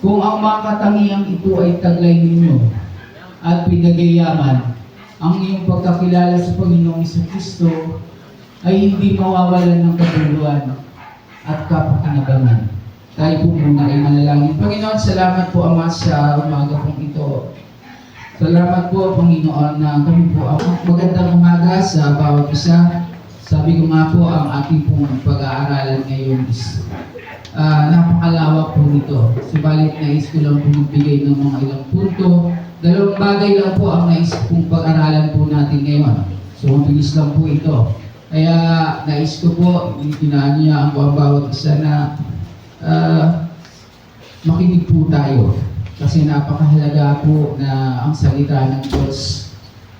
Kung ang mga katangiang ito ay taglay ninyo at pinagayaman, ang iyong pagkakilala sa Panginoong Kristo ay hindi mawawalan ng kabuluhan at kapakinabangan. Tayo po muna ay manalangin. Panginoon, salamat po Ama sa umaga pong ito. Salamat po Panginoon na kami po ang magandang umaga sa bawat isa. Sabi ko nga po ang ating pong pag-aaralan ngayon is napakalawak po nito. Subalit nais ko lang po magbigay ng mga ilang punto. Dalawang bagay lang po ang nais kong pag-aralan po natin ngayon. So mabilis lang po ito. Kaya nais ko po, tinaniya ang bawat isa na makinig po tayo. Kasi napakahalaga po na ang salita ng Diyos.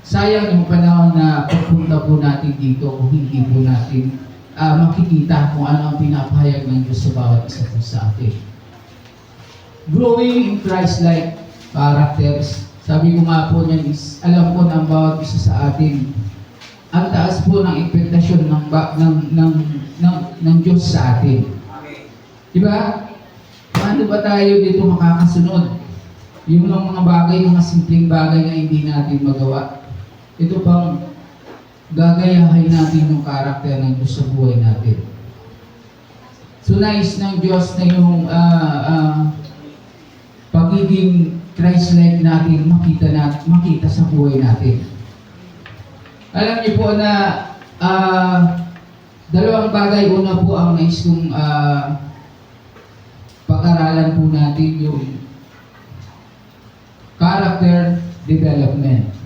Sayang yung panahon na pagpunta po natin dito kung hindi po natin makikita kung ano ang pinapahayag ng Diyos sa bawat isa po sa atin. Growing in Christ-like characters. Sabi ko nga po niyan is, alam ko ng bawat isa sa atin, ang taas po ng ekspektasyon ng Diyos sa atin. Diba? Paano ba tayo dito makakasunod? Yung mga bagay, mga simpleng bagay na hindi natin magawa. Ito pang gagayahin natin yung karakter ng Diyos sa buhay natin. So nais ng Diyos na yung pagiging Christ-like natin makita sa buhay natin. Alam niyo po na dalawang bagay. Una po ang nais kong pag-aralan po natin yung character development.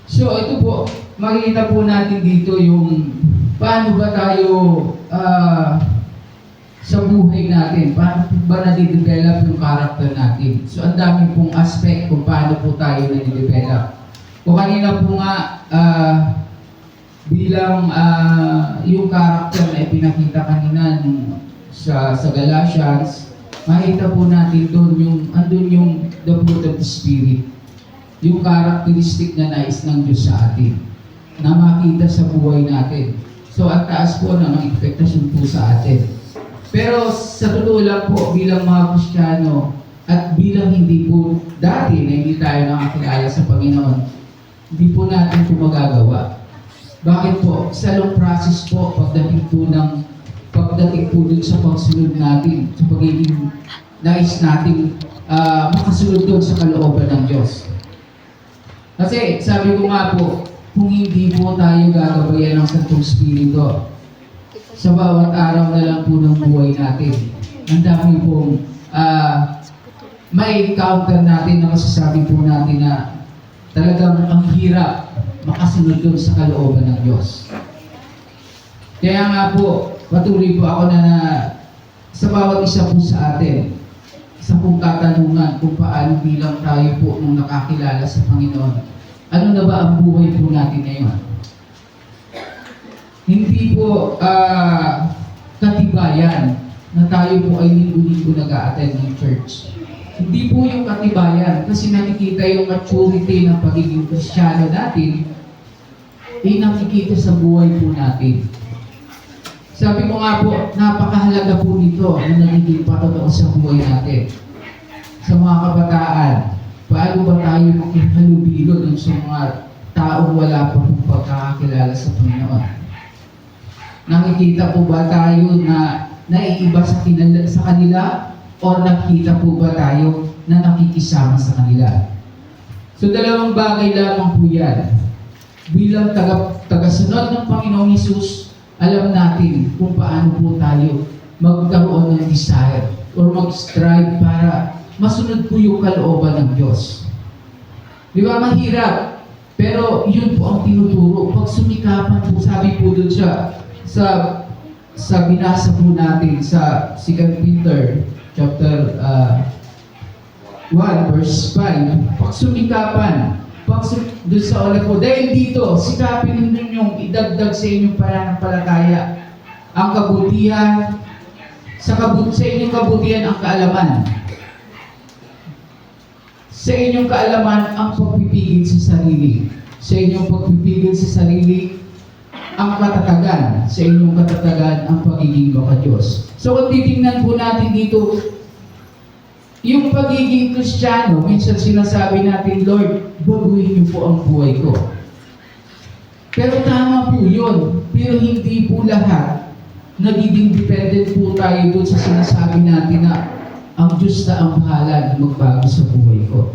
So ito po, makikita po natin dito yung paano ba tayo sa buhay natin, paano ba nadidevelop yung character natin. So ang dami pong aspect kung paano po tayo nadidevelop. Kung kanina po nga bilang yung character na ipinakita kanina sa Galatians, makita po natin doon andun yung the fruit of the Spirit. Yung characteristic na nais ng Diyos sa atin, na makita sa buhay natin. So ang taas po ng expectation po sa atin. Pero sa totoo lang po, bilang mga Kristiyano, at bilang hindi po dati na hindi tayo nakakilala sa Panginoon, hindi po natin ito magagawa. Bakit po? Sa long process po, pagdating po dun sa pagsunod natin, sa pagiging nais natin makasunod doon sa kalooban ng Diyos. Kasi sabi ko nga po, kung hindi po tayo gagabayan ng Santong Espiritu, sa bawat araw na lang po ng buhay natin, ang dami pong may counter natin na masasabi po natin na talagang ang hirap makasunod doon sa kalooban ng Diyos. Kaya nga po, patuloy po ako na sa bawat isa po sa atin, sa pong katanungan kung paano bilang tayo po nung nakakilala sa Panginoon. Ano na ba ang buhay po natin ngayon? Hindi po katibayan na tayo po ay linggo-linggo nag-a-attend ng church. Hindi po yung katibayan kasi nakikita yung maturity ng pagiging Kristiyano natin nakikita sa buhay po natin. Sabi ko nga po, napakahalaga po nito na nagiging patotoo sa buhay natin. Sa mga kabataan, paano ba tayo makihalubilo dun sa mga taong wala pa pong pagkakakilala sa Panginoon? Nakikita po ba tayo na naiiba sa kanila o nakikita po ba tayo na nakikisama sa kanila? So dalawang bagay lamang po yan. Bilang tagasunod ng Panginoong Hesus, alam natin kung paano po tayo magkaroon ng desire or mag-strive para masunod po yung kalooban ng Diyos. Di ba? Mahirap. Pero yun po ang tinuturo. Pag sumikapan po, sabi po dun siya, sa binasa po natin sa 2 Peter chapter 1 verse 5, pag sumikapan, doon sa ulat po, dahil dito, sikapin ninyong idagdag sa inyong pananampalataya ang kabutihan, sa inyong kabutihan ang kaalaman. Sa inyong kaalaman ang pagpipigil sa sarili. sa inyong pagpipigil sa sarili, ang katatagan, sa inyong katatagan, ang pagiging maka-Diyos. So kung titingnan po natin dito, yung pagiging Kristiyano, minsan sinasabi natin, Lord, baguhin niyo po ang buhay ko. Pero tama po yun. Pero hindi po lahat nagiging dependent po tayo doon sa sinasabi natin na ang Diyos na ang bahala na magbago sa buhay ko.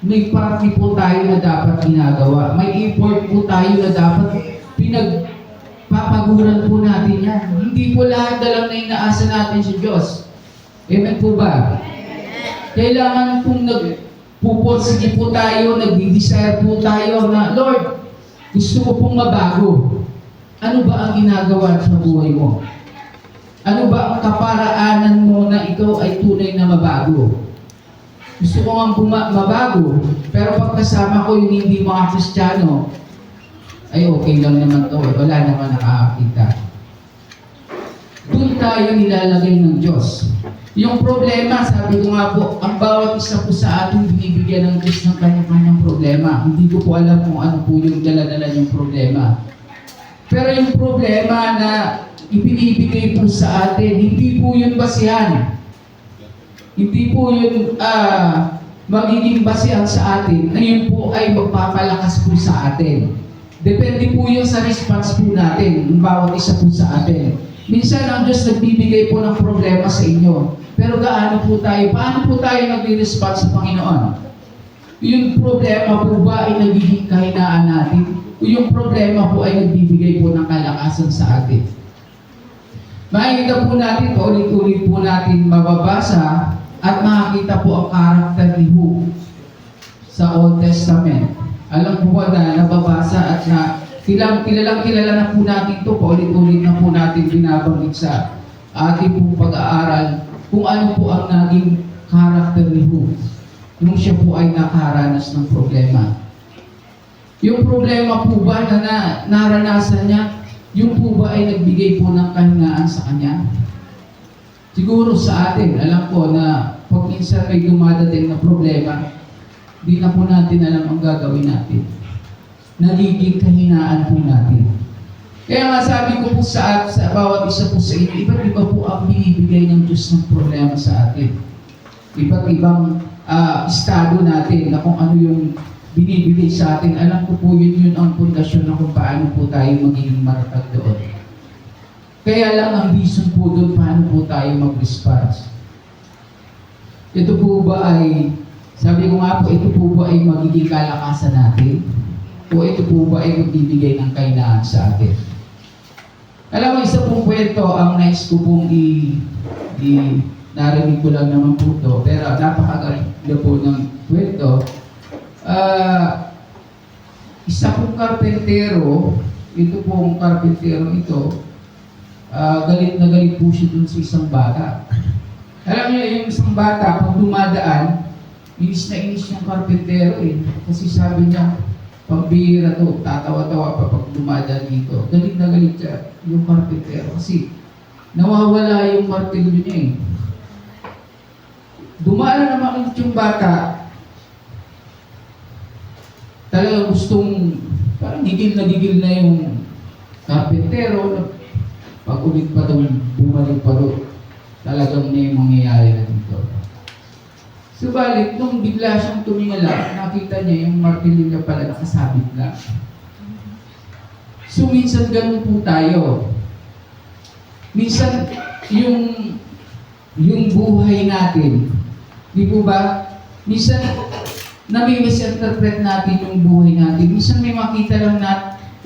May party po tayo na dapat ginagawa. May effort po tayo na dapat pinagpapaguran po natin yan. Hindi po lahat na lang na inaasa natin sa Diyos. Amen po ba? Kailangan pong nagpupursige po tayo, nagdi-desire po tayo na, Lord, gusto ko pong mabago. Ano ba ang ginagawa sa buhay mo? Ano ba ang kaparaanan mo na ikaw ay tunay na mabago? Gusto ko nga mabago, pero pagkasama ko yung hindi mga Kristiyano, ay okay lang naman to, wala naman nakakakita. Doon tayo nilalagay ng Diyos. Yung problema, sabi ko nga po, ang bawat isa po sa atin binibigyan ng Diyos ng kanya-kanyang problema. Hindi ko po alam kung ano po yung dala-dala yung problema. Pero yung problema na ibinibigay po sa atin, hindi po yun basihan. Hindi po yun magiging basihan sa atin na yun po ay magpapalakas po sa atin. Depende po yun sa response po natin, ng bawat isa po sa atin. Minsan ang Diyos nagbibigay po ng problema sa inyo. Pero paano po tayo nagre-respond sa Panginoon? Yung problema po ba ay nagiging kahinaan natin? O yung problema po ay nagbibigay po ng kalakasan sa atin? Makikita po natin, paulit-ulit po natin mababasa at makikita po ang karakter ni Job sa Old Testament. Alam po na nababasa at na kilala na po natin ito, paulit-ulit na po natin binabanggit sa ating pong pag-aaral kung ano po ang naging karakter ni Job nung siya po ay nakaranas ng problema. Yung problema po ba na naranasan niya, yung po ba ay nagbigay po ng kahingaan sa kanya? Siguro sa atin, alam ko na pag minsan may dumadating na problema, di na po natin alam ang gagawin natin. Nagiging kahinaan po natin. Kaya nga sabi ko po sa bawat isa po sa inyo, iba't iba po ang binibigay ng Diyos ng problema sa atin. Iba't ibang estado natin na kung ano yung binibigay sa atin. Alam ko po yun ang pundasyon na kung paano po tayo magiging matatag doon. Kaya lang ang reason po doon, paano po tayo mag-response. Ito po ba ay, sabi ko nga po, ito po ba ay magiging kalakasan natin? O ito po ba ay magbibigay ng kahinaan sa atin? Alam mo, isa pong kwento ang nais ko pong narinig ko lang naman po ito, pero napakaganda po ng kwento. Isa pong karpentero, ito pong karpentero ito, galit na galit po siya dun sa isang bata. Alam niyo, yung isang bata, pag dumadaan, inis na inis yung karpentero kasi sabi niya, pambihira to, tatawa-tawa pa pag dumadaan dito. Galit na galit siya yung karpentero kasi nawawala yung martilyo niya Dumaan na naman ulit yung bata, talagang gustong, parang gigil na yung karpentero, pag ulit pa doon, bumalik pa doon, talagang may mangyayari na dito. Subalit, nung bigla siyang tumingala, nakita niya yung martilyo niya pala nakasabit lang. So, minsan ganun po tayo. Minsan, yung buhay natin, di po ba? Minsan, nami-misinterpret natin yung buhay natin. Minsan may makita lang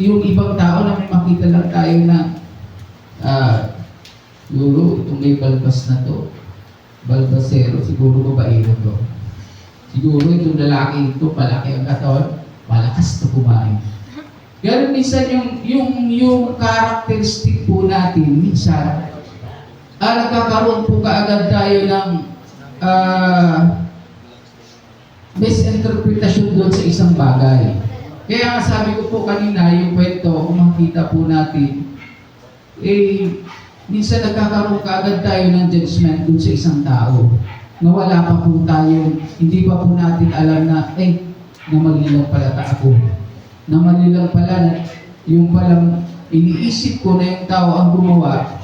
yung ibang tao na may makita lang tayo na siguro itong may balbas na to, balbasero, siguro babaero to. Siguro itong lalaki ito, palaki ang katawan, malakas na kumain. Ganun minsan yung characteristic po natin, minsan, nagkakaroon po kaagad tayo ng misinterpretasyon doon sa isang bagay. Kaya sabi ko po kanina, yung kwento, kung makita po natin, minsan nagkakaroon kaagad tayo ng judgment doon sa isang tao. Na wala pa po tayo, hindi pa po natin alam na, na malilang-palata ako. Na malilang pala na yung palang iniisip ko na yung tao ang gumawa,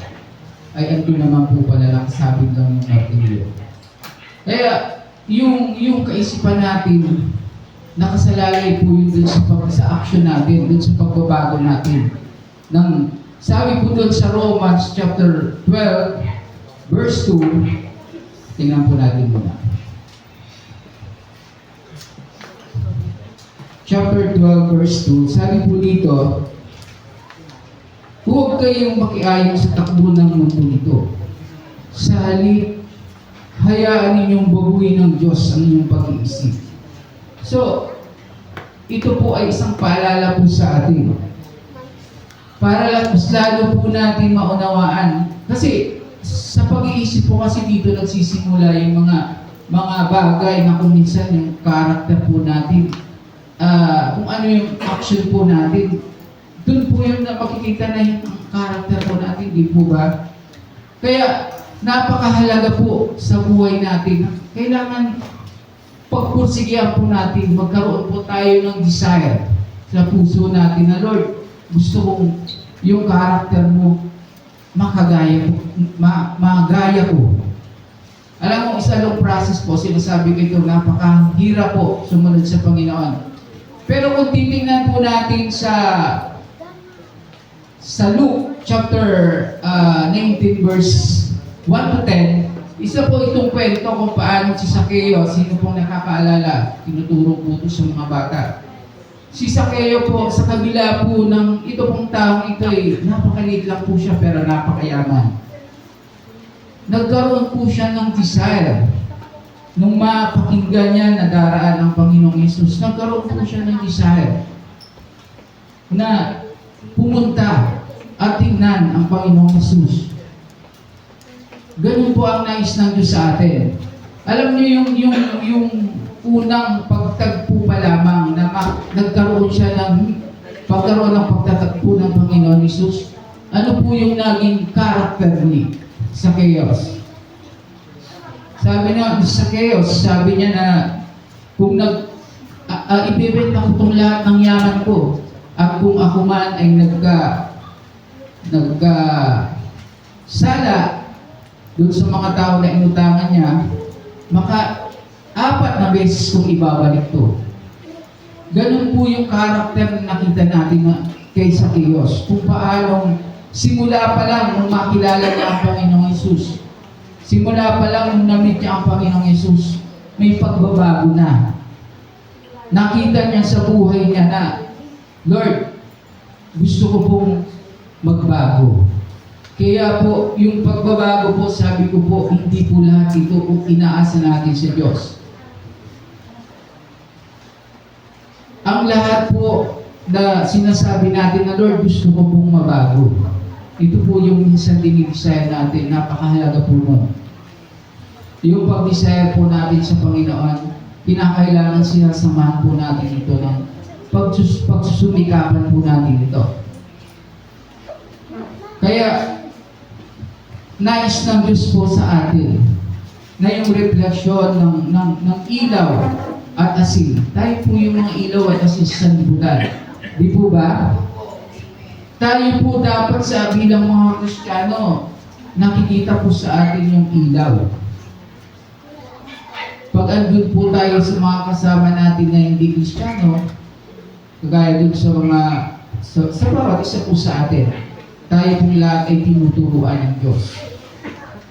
ay ando naman po pala nakasabit lang yung martilyo. Kaya, yung kaisipan natin, nakasalalay po yun dun sa action natin, dun sa pagbabago natin. Sabi po dun sa Romans chapter 12, verse 2, tingnan po natin muna. Chapter 12, verse 2, sabi po dito, huwag kayong makiayon sa takbo ng mundo nito. Sa halip, hayaan ninyong baguhin ng Diyos ang inyong pag-iisip. So, ito po ay isang paalala po sa atin. Para mas lalo po natin maunawaan. Kasi, sa pag-iisip po kasi dito nagsisimula yung mga bagay na kung minsan yung karakter po natin, kung ano yung action po natin, doon po yung makikita na yung karakter po natin, di po ba? Kaya, napakahalaga po sa buhay natin. Kailangan pagpursigihan po natin, magkaroon po tayo ng desire sa puso natin na, Lord, gusto kong yung karakter mo magaya ko. Alam mo, isa lang process po, sinasabi ko ito, napakahirap po sumunod sa Panginoon. Pero kung titingnan po natin sa Luke chapter 19 verse 1 to 10, isa po itong kwento kung paano si Zacchaeus, sino pong nakakaalala, tinuturo po ito sa mga bata. Si Zacchaeus po, sa kabila po ng ito pong taong ito ay napakaliit lang po siya pero napakayaman. Nagkaroon po siya ng desire. Nung mapakinggan niya na daraan ang Panginoong Yesus, nagkaroon po siya ng desire na pumunta at tingnan ang Panginoong Yesus. Ganun po ang nais ng Diyos sa atin. Alam niyo yung unang pagtagpo pa lamang na nagkaroon siya ng pagtatagpo ng Panginoon Yesus. Ano po yung naging character ni Zacchaeus? Sabi niya, Zacchaeus, sabi niya na kung ibebenta ko itong lahat ng yaman ko at kung ako man ay sala doon sa mga tao na inutangan niya, maka 4 na beses kong ibabalik to. Ganun po yung karakter na nakita natin kay Zacchaeus. Kung paanong simula pa lang nung makilala niya ang Panginoong Yesus, simula pa lang nung namit niya ang Panginoong Yesus, may pagbabago na. Nakita niya sa buhay niya na, Lord, gusto ko pong magbago. Kaya po, yung pagbabago po, sabi ko po, hindi po lahat ito kung inaasa natin sa Diyos. Ang lahat po na sinasabi natin na, Lord, gusto ko pong mabago. Ito po yung minsan dinidesire natin, napakahalaga po nun. Yung pag-desire po natin sa Panginoon, kinakailangan siya samahan po natin ito ng pagsusumikapan po natin ito. Kaya, nais ng Diyos po sa atin na yung refleksyon ng ilaw at asin. Tayo po yung mga ilaw at asin sa sanlibutan. Di po ba? Tayo po dapat sa bilang mga Kristiyano, nakikita po sa atin yung ilaw. Pag andun po tayo sa mga kasama natin na hindi Kristiyano, kagaya dun sa bawat isa po sa atin, tayo pong lahat ay tinuturuan ng Diyos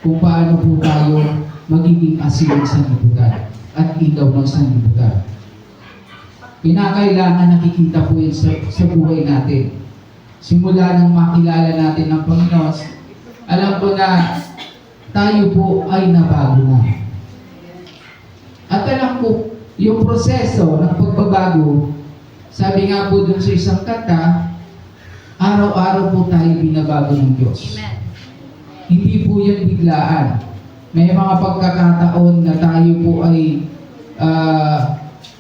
kung paano po tayo magiging asin ng sanlibutan at ilaw ng sanlibutan. Kinakailangan nakikita po yun sa buhay natin. Simula nang makilala natin ang Panginoon, alam ko na tayo po ay nabago na. At alam ko, yung proseso ng pagbabago, sabi nga po dun sa isang kanta, araw-araw po tayo binabago ng Diyos. Amen. Hindi po yan biglaan. May mga pagkakataon na tayo po ay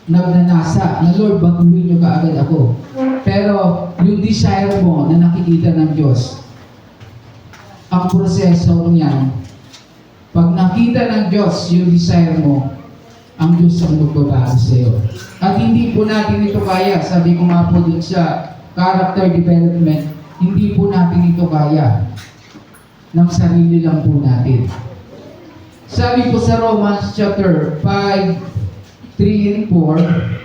nagnanasa na, Lord, baguhin niyo kaagad ako. Pero yung desire mo na nakikita ng Diyos, ang proseso niyan, pag nakita ng Diyos yung desire mo, ang Diyos ang magbabago sa iyo. At hindi po natin ito kaya, sabi ko nga po dun sa character development, hindi po natin ito kaya ng sarili lang po natin. Sabi po sa Romans chapter 5, 3 and 4,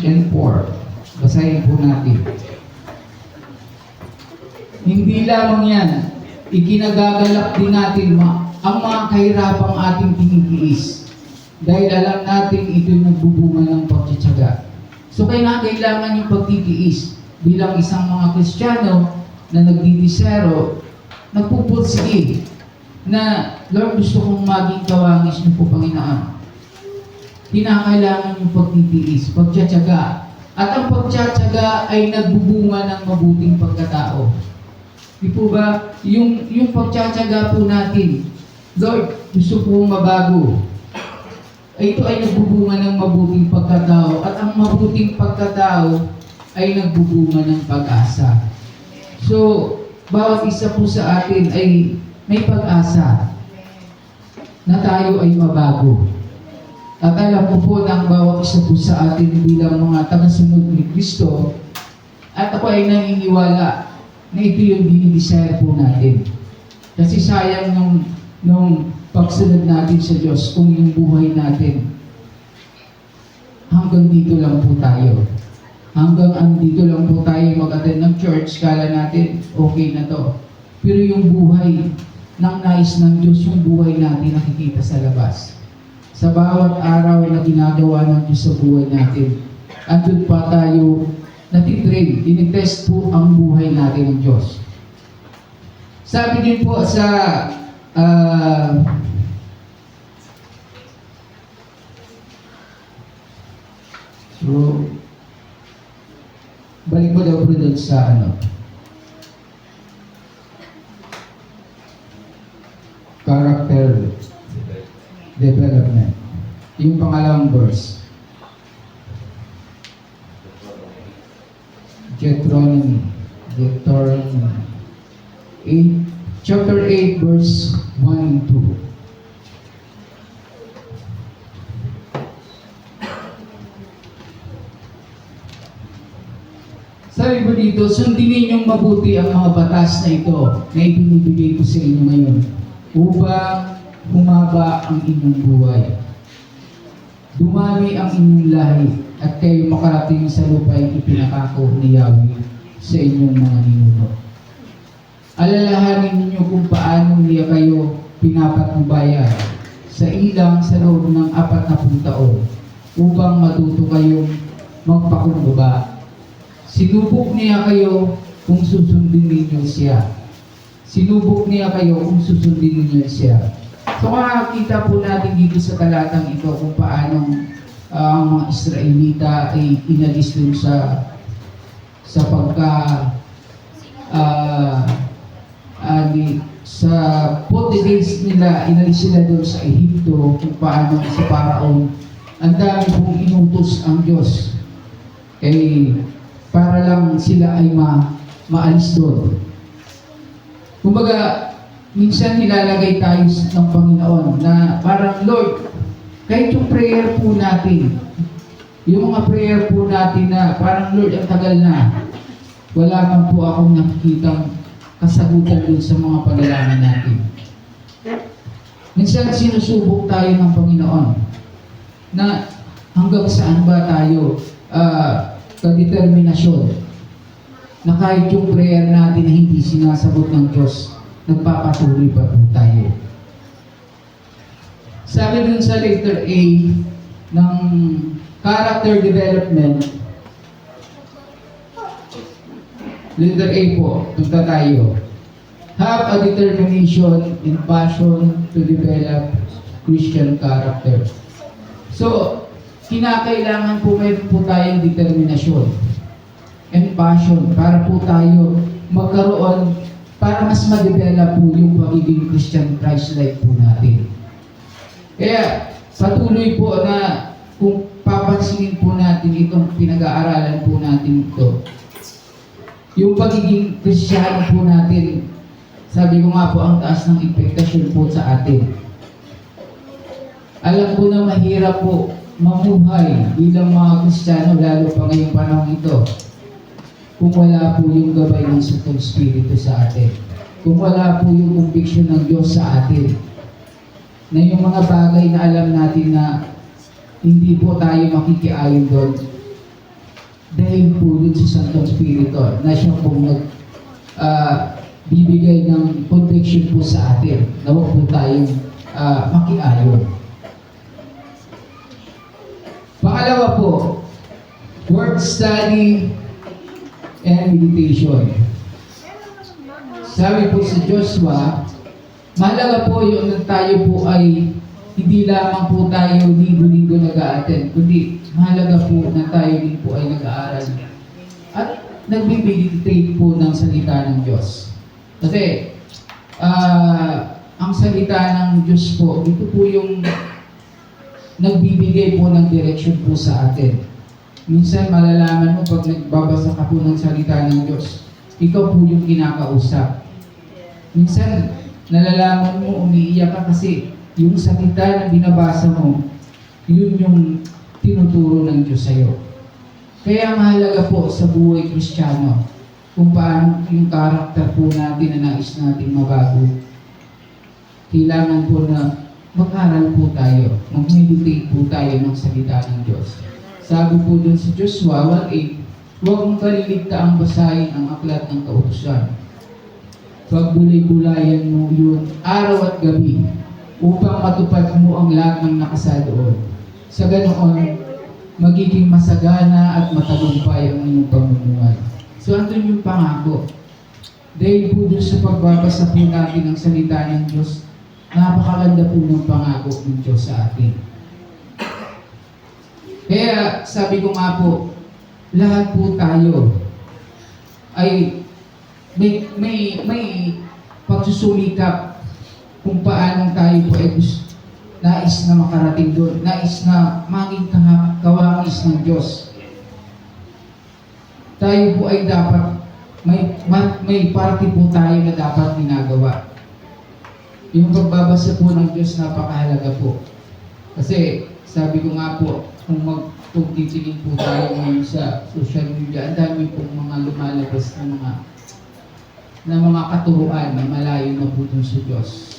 and 4. Basahin po natin. Hindi lamang yan, ikinagagalak din natin ang mga kahirapang ating tinitiis dahil alam natin ito'y nagbubunga ng pagtsatsaga. So kailangan yung pagtitiis bilang isang mga Kristiyano na nagdidisero, nagpupursige na Lord, gusto kong maging kawangis niyo po, Panginoon. Kinakailangan yung pagtitiis, pagtsatsaga. At ang pagtsatsaga ay nagbubunga ng mabuting pagkatao. Di po ba? Yung pagtsatsaga po natin, Lord, gusto kong mabago. Ito ay nagbubunga ng mabuting pagkatao. At ang mabuting pagkatao ay nagbubunga ng pag-asa. So, bawat isa po sa atin ay may pag-asa na tayo ay mabago. At alam ko po na ang bawat isa po sa atin bilang mga tagasunod ni Kristo, at ako ay naniniwala na ito yung dinidesire po natin. Kasi sayang nung pagsunod natin sa Diyos kung yung buhay natin hanggang dito lang po tayo. Hanggang andito lang po tayo mag-attend ng church, kala natin okay na to. Pero yung buhay ng nais ng Diyos, yung buhay natin nakikita sa labas. Sa bawat araw na ginagawa ng Diyos sa buhay natin. At doon pa tayo natitrain, tinitest po ang buhay natin ng Diyos. Sabi din po sa balik ko daw po doon sa character development. Yung pangalawang verse. Deuteronomy 8, chapter 8, verse 1 and 2. Sabi po dito, sundin ninyong mabuti ang mga batas na ito na ibinibigay ko sa inyo ngayon upang humaba ang inyong buhay. Dumami ang inyong lahi at kayo makarating sa lupa'y ipinakako ni Yahweh sa inyong mga ninuno. Alalahanin ninyo kung paano niya kayo pinapatnubayan sa ilang sa loob ng 40 taon upang matuto kayong magpakumbaba. Sinubok niya kayo kung susundin ninyo siya. Sinubok niya kayo kung susundin ninyo siya. So makakita po natin dito sa talatang ito kung paano ang mga Israelita ay inalis dun sa sa 40 days nila, inalis sila doon sa Ehipto, kung paano sa Paraon. Ang dami pong inutos ang Diyos. Para lang sila ay maalis doon. Kumbaga, minsan nilalagay tayo ng Panginoon na parang, Lord, kahit yung prayer po natin, yung mga prayer po natin na parang, Lord, ang tagal na, wala man po akong nakikitang kasagutan dun sa mga panalangin natin. Minsan sinusubok tayo ng Panginoon na hanggang saan ba tayo kadeterminasyon na kahit yung prayer natin na hindi sinasagot ng Diyos, nagpapatuloy pa po tayo. Sabi dun sa letter A ng character development, letter A po, punta tayo. Have a determination and passion to develop Christian character. So, kinakailangan po mayroon po tayong determinasyon and passion para po tayo magkaroon, para mas ma-develop po yung pagiging Christian Christ-like po natin. Kaya, patuloy po na kung papansinin po natin itong pinag-aaralan po natin ito, yung pagiging Kristiyano po natin Sabi ko nga po, ang taas ng impektasyon po sa atin. Alam ko na mahirap po mamuhay bilang mga Kristiyano, lalo pa ngayong panahon ito, kung wala po yung gabay ng Santong Espiritu sa atin. Kung wala po yung conviction ng Diyos sa atin. Na yung mga bagay na alam natin na hindi po tayo makikiayon doon. Dahil po yun sa Santong Espiritu na siya pong bibigay ng conviction po sa atin na huwag po tayong makiayon. Pangalawa po, word study and meditation. Sabi po sa Joshua, mahalaga po yung tayo po ay hindi lamang po tayo linggo-linggo nag-a-attend, kundi mahalaga po na tayo din po ay nag-aaral at nagbibigitate po ng salita ng Diyos. Kasi ang salita ng Diyos po, ito po yung nagbibigay po ng direction po sa atin. Minsan malalaman mo pag nagbabasa ka po ng salita ng Diyos, ikaw po yung kinakausap. Minsan nalalaman mo, umiiyak ka kasi yung salita na binabasa mo, yun yung tinuturo ng Diyos sa'yo. Kaya mahalaga po sa buhay Kristiyano kung paano yung karakter po natin na nais natin mabago. Kailangan po na mag-aral po tayo, mag-meditate po tayo ng salita ng Diyos. Sabi po dun sa Joshua 1:8, huwag mong kaliligtaang basahin ang aklat ng kautusan. Pagbulay-bulayan mo yun araw at gabi upang matupad mo ang lahat ng nakasadoon. Sa ganoon, magiging masagana at matagumpay ang iyong pamumuhay. So, andun yung pangako. Dahil po dun sa pagbabasa po natin ng salita ng Diyos, napakaganda po ng pangako ng Diyos sa atin. Kaya sabi ko nga po, lahat po tayo ay may pagsusumikap kung paano tayo po ay nais na makarating doon, nais na maging kawangis ng Diyos. Tayo po ay dapat, may party po tayo na dapat ginagawa. Yung pagbabasa po ng Diyos, napakahalaga po. Kasi, sabi ko nga po, kung titingin po tayo ngayon sa social media, ang dami pong mga lumalabas na mga katuruan na malayo na po dun sa Diyos.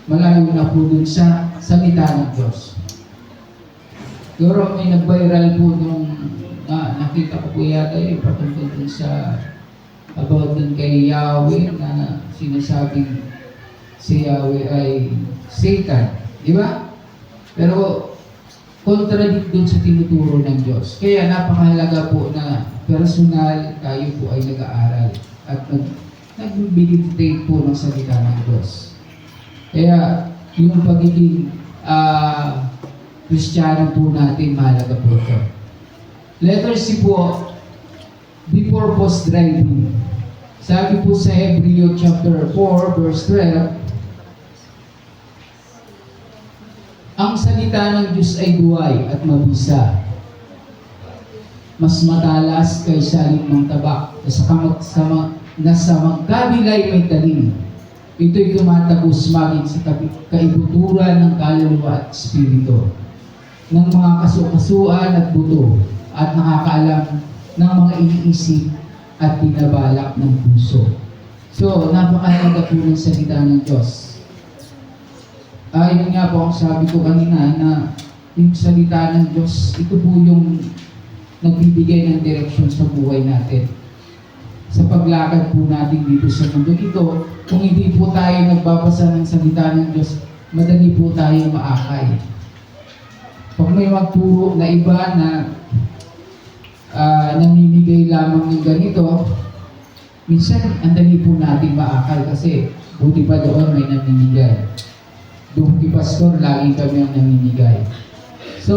Malayo na po dun sa salita ng Diyos. Siguro may nag-viral po nung nakita ko po yata yun, patungkol dun sa about dun kay Yahweh na sinasabing si Yahweh ay Satan. Di ba? Pero contradict dun sa tinuturo ng Diyos. Kaya napakahalaga po na personal tayo po ay nag-aaral at nag-meditate po ng salita ng Diyos. Kaya yung pagiging Kristiyano po natin, mahalaga po ito. Letter C po, before post driving. Sabi po sa Hebreo chapter 4 verse 12, ang salita ng Diyos ay buhay at mabisa. Mas matalas kaysa limang tabak na sa magkabilay may talim. Ito'y tumatagos maging sa kaibuturan ng kaluluwa at espiritu, ng mga kasukasuan at buto, at nakakaalam ng mga iniisip at binabalak ng puso. So, napakahalaga po ng salita ng Diyos. Yun nga po ang sabi ko kanina na yung salita ng Diyos, ito po yung nagbibigay ng direksyon sa buhay natin. Sa paglakad po natin dito sa mundo ito, kung hindi po tayo nagbabasa ng salita ng Diyos, madali po tayo maakay. Pag may magturo na iba na namimigay lamang ng ganito, minsan ang dali po natin maakay kasi buti pa doon may namimigay. Doon kay Pastor, lagi kami ang namimigay. So,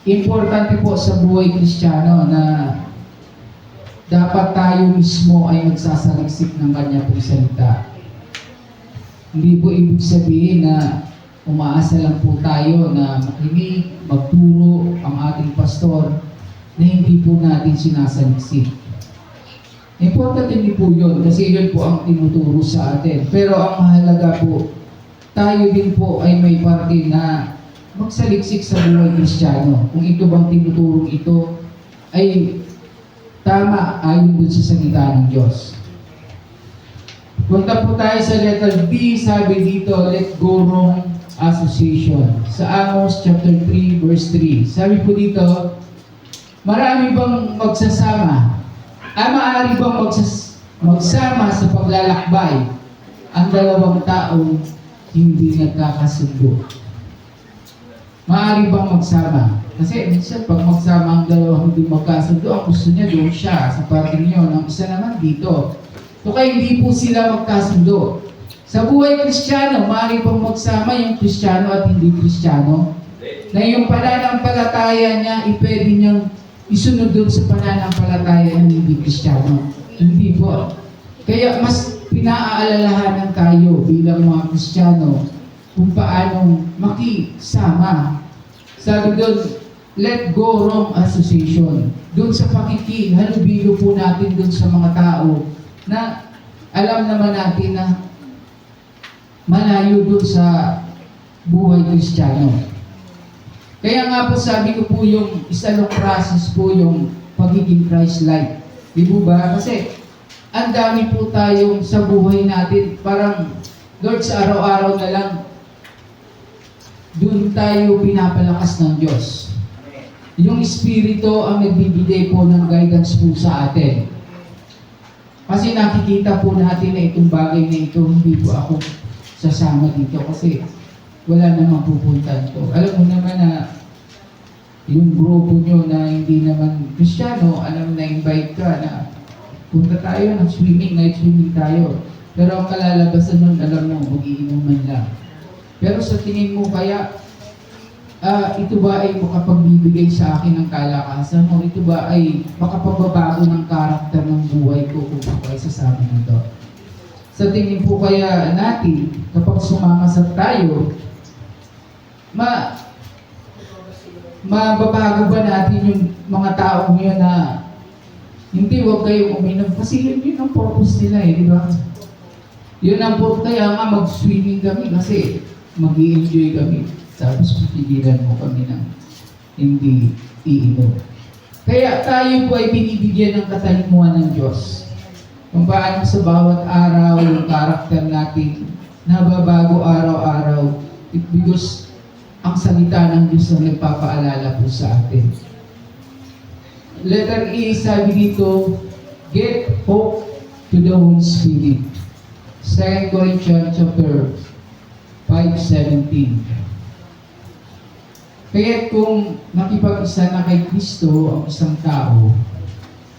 importante po sa buhay Kristiyano na dapat tayo mismo ay magsasaliksik ng kanya pong salita. Hindi po ibig sabihin na umaasa lang po tayo na makinig, magturo ang ating pastor na hindi po natin sinasaliksik. Importante din po yun kasi yun po ang tinuturo sa atin. Pero ang mahalaga po, tayo din po ay may parte na magsaliksik sa buhay Kristiyano. Kung ito bang tinuturo ito ay tama ayon dun sa salita ng Diyos. Punta po tayo sa letter B, sabi dito, let go wrong association. Sa Amos chapter 3 verse 3. Sabi po dito, marami bang magsasama? Maaari bang magsama sa paglalakbay ang dalawang taong hindi nagkakasundo? Maaari bang magsama? Kasi minsan pag magsama ang dalawang hindi magkasundo, ang gusto niya doon siya sa parting niyo, ang isa naman dito. So kaya hindi po sila magkasundo. Sa buhay Kristiyano, maaari bang magsama yung Kristiyano at hindi Kristiyano? Na yung pananampalataya niya, pwede niyang isunod doon sa pananampalataya ng hindi Kristiyano. Hindi po. Kaya mas pinaaalalahanan tayo bilang mga Kristiyano kung paano makisama. Sabi doon, let go wrong association. Doon sa pakikihalubilo po natin doon sa mga tao na alam naman natin na malayo doon sa buhay Kristiyano. Kaya nga po sabi ko po yung isa ng process po yung pagiging Christ-like. Di po ba? Kasi ang dami po tayong sa buhay natin, parang Lord sa araw-araw na lang, doon tayo pinapalakas ng Diyos. Yung Espiritu ang nagbibigay po ng guidance po sa atin. Kasi nakikita po natin na itong bagay na ito, hindi po ako sasama dito kasi wala namang pupuntahan to. Alam mo naman na yung grupo nyo na hindi naman Kristiyano, alam na invite ka na punta tayo ng swimming, night swimming tayo. Pero ang kalalabasan nun, alam mo, mag-iinuman lang. Pero sa tingin mo kaya, ito ba ay makapagbibigay sa akin ng kalakasan o ito ba ay makapagbabago ng karakter ng buhay ko kung ako ay sasama nito? Sa tingin po kaya natin, kapag sumama sa tayo, mababago ba natin yung mga taong yun na hindi, wag kayong uminom kasi yun ang purpose nila di ba? Yun ang purpose, kaya nga mag-swimming kami kasi mag-i-enjoy kami. Tapos pipigilan mo kami ng hindi iinom. Kaya tayo po ay binibigyan ng katalinuhan ng Diyos. Kung paano sa bawat araw, yung karakter natin nababago araw-araw because ang salita ng Diyos ang nagpapaalala po sa atin. Letter E, sabi dito, get hope to the Holy Spirit. 2 Corinthians chapter 5:17. Kaya kung nakipag-isa na kay Kristo ang isang tao,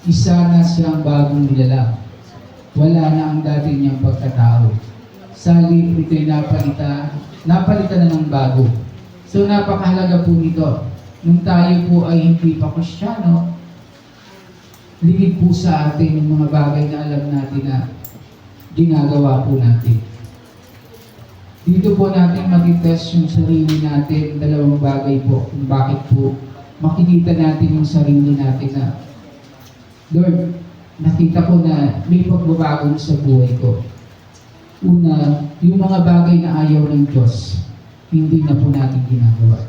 isa na siyang bagong nilalang. Wala na ang dati niyang pagkatao. Salip ito'y napalitan na ng bago. So napakahalaga po nito. Nung tayo po ay hindi pa Kristiyano, ligid po sa atin yung mga bagay na alam natin na ginagawa po natin. Dito po natin mag-test yung sarili natin, dalawang bagay po, kung bakit po makikita natin yung sarili natin na, Lord, nakita ko na may pagbabago sa buhay ko. Una, yung mga bagay na ayaw ng Diyos, hindi na po natin ginagawa.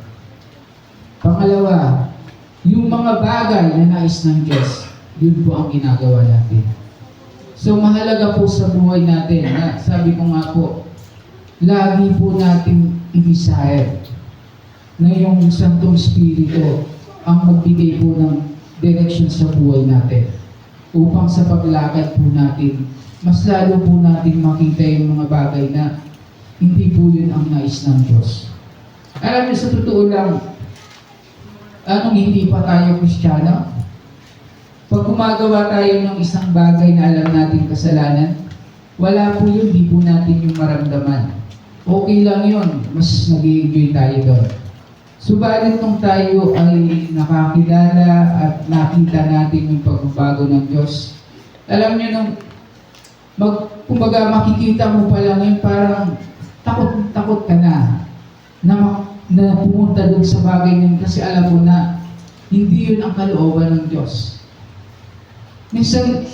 Pangalawa, yung mga bagay na nais ng Diyos, yun po ang ginagawa natin. So mahalaga po sa buhay natin na sabi ko nga po, lagi po natin i-desire na yung Santong Espiritu ang magbigay po ng direction sa buhay natin upang sa paglakad po natin, mas lalo po natin makita yung mga bagay na hindi po yun ang nais ng Diyos. Alam niyo, sa totoo lang, anong hindi pa tayo Kristiyano? Pag gumagawa tayo ng isang bagay na alam natin kasalanan, wala po yun, di po natin yung maramdaman. Okay lang yun, mas nag-i-enjoy tayo doon. Subalit nung tayo ay nakakilala at nakita natin yung pagbabago ng Diyos, alam niyo nung kumbaga makikita mo pa lang yun, parang takot ka na pumunta doon sa bagay niyan kasi alam mo na hindi yun ang kalooban ng Diyos. Minsan,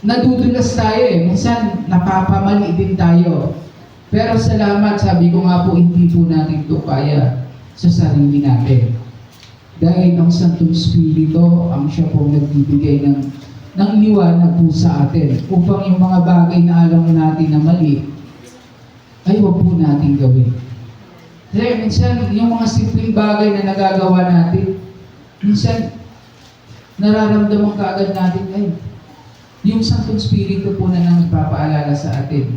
nadudulas tayo eh. Minsan napapamali din tayo. Pero salamat, sabi ko nga po, hindi po natin ito kaya sa sarili natin. Dahil ang Santong Espiritu, ang siya po nagbibigay ng liwanag po sa atin upang yung mga bagay na alam natin na mali, ay huwag po natin gawin. Kasi minsan, yung mga simpleng bagay na nagagawa natin, minsan, nararamdaman kaagad natin, ay, yung Santong Espiritu po na nagpapaalala sa atin.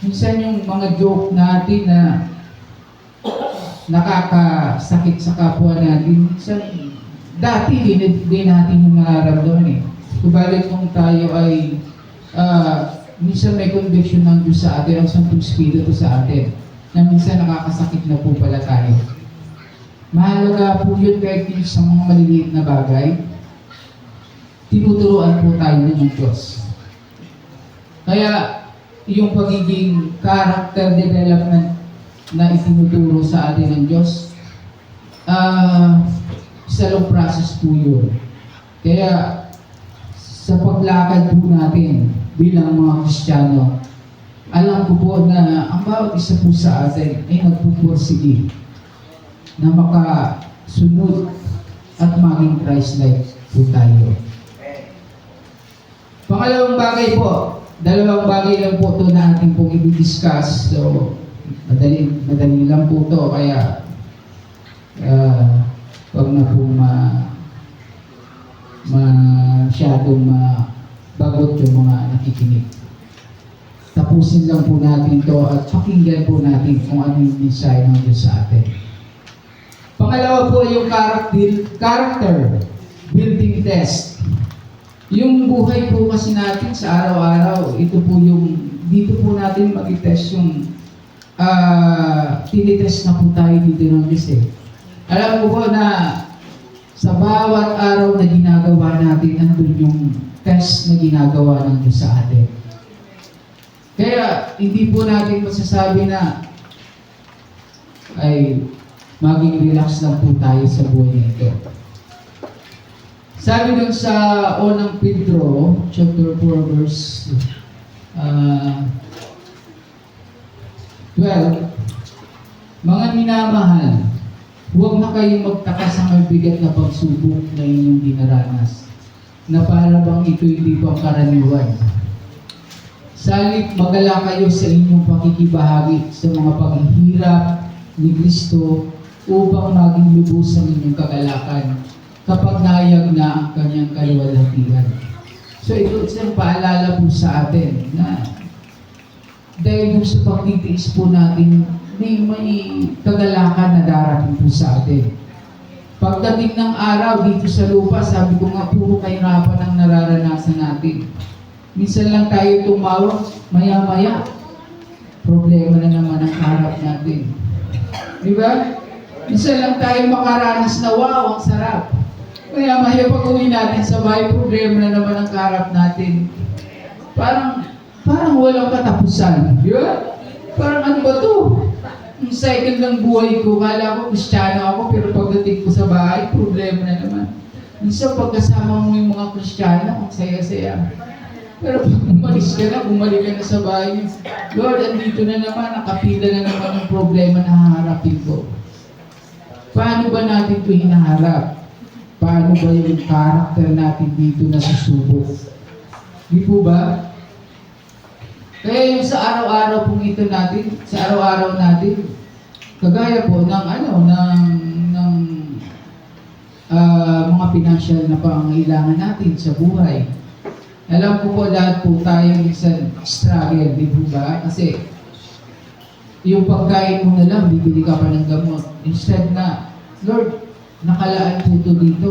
Minsan yung mga joke natin na nakakasakit sa kapwa natin. Dati, di natin yung nararamdaman eh. Subalit kung tayo ay, minsan may conviction ng Diyos sa atin, ang Santong Espiritu sa atin, na minsan nakakasakit na po pala tayo. Mahalaga po yun kahit sa mga maliliit na bagay, tinuturuan po tayo ng Diyos. Kaya, yung pagiging character development na itinuturo sa atin ng Diyos, isa long process po yun. Kaya, sa paglakad po natin bilang mga Kristiyano, alam ko po na ang bawat isa po sa atin ay nagpupursige na makasunod at maging Christ-like po tayo. Pangalawang bagay po, dalawang bagay lang po ito na ating pong i-discuss. So, madali lang po ito. Kaya, huwag na po masyadong mabagot yung mga nakikinig. Tapusin lang po natin ito at pakinggan po natin kung ano yung mensahe ng Diyos sa atin. Pangalawa po yung character building test. Yung buhay po kasi natin sa araw-araw, ito po yung, dito po natin mag-test yung, tinitest na po tayo dito ng Diyos eh. Alam mo po na sa bawat araw na ginagawa natin, andun yung test na ginagawa ng Diyos sa atin. Kaya, hindi po natin masasabi na ay maging relax lang po tayo sa buhay nito. Sabi dun sa unang Pedro, chapter 4, verse 12, mga minamahal, huwag na kayong magtaka sa mabigat na pagsubok na inyong dinaranas, na para bang ito hindi po ang karaniwan. Salit magala kayo sa inyong pakikibahagi sa mga paghihirap ni Kristo upang maging lubos ang inyong kagalakan kapag nahayag na ang kanyang kaluwalhatian. So ito isang paalala po sa atin na dahil sa pagtitiis po natin, may kagalakan na darating po sa atin. Pagdating ng araw dito sa lupa, sabi ko nga, puro kahirapan ang nararanasan natin. Minsan lang tayo tumawag, maya-maya, problema na naman ang harap natin. Di ba? Minsan lang tayo makaranas na, wow, ang sarap. Maya-maya pag uwi natin sa bahay, problema na naman ang kaharap natin. Parang walang katapusan. Di ba? Parang ano ba to? Yung cycle ng buhay ko, kala ko Kristiyano ako, pero pagdating ko sa bahay, problema na naman. Minsan pagkasama mo yung mga Kristiyano, ang saya-saya. Pero pag umalis ka na, bumalik ka na sa bahay, Lord, andito na naman, nakapila na naman yung problema na haharapin ko. Paano ba natin ito hinaharap? Paano ba yung character natin dito na susubok? Di po ba? Kaya yung sa araw-araw pong ito natin, sa araw-araw natin, kagaya po ng mga financial na pangangailangan natin sa buhay. Alam ko po lahat po tayo minsan struggle, di po ba? Kasi yung pagkain mo na lang, bibili ka pa ng gamot. Instead na, Lord, nakalaan po ito dito.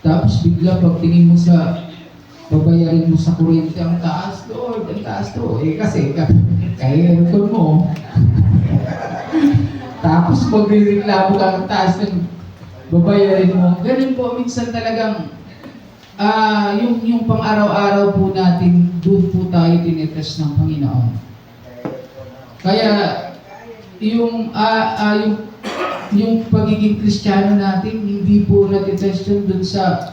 Tapos bigla pagtingin mo sa babayarin mo sa kuryente, ang taas, Lord, ang taas to. Eh kasi, kaya aircon mo. Tapos magre-reklamo ka ang taas ng babayarin mo. Ganun po, minsan talagang, yung pang-araw-araw po natin, doon po tayo tinitest ng Panginoon. Kaya, yung pagiging Kristiyano natin, hindi po natitest yun doon sa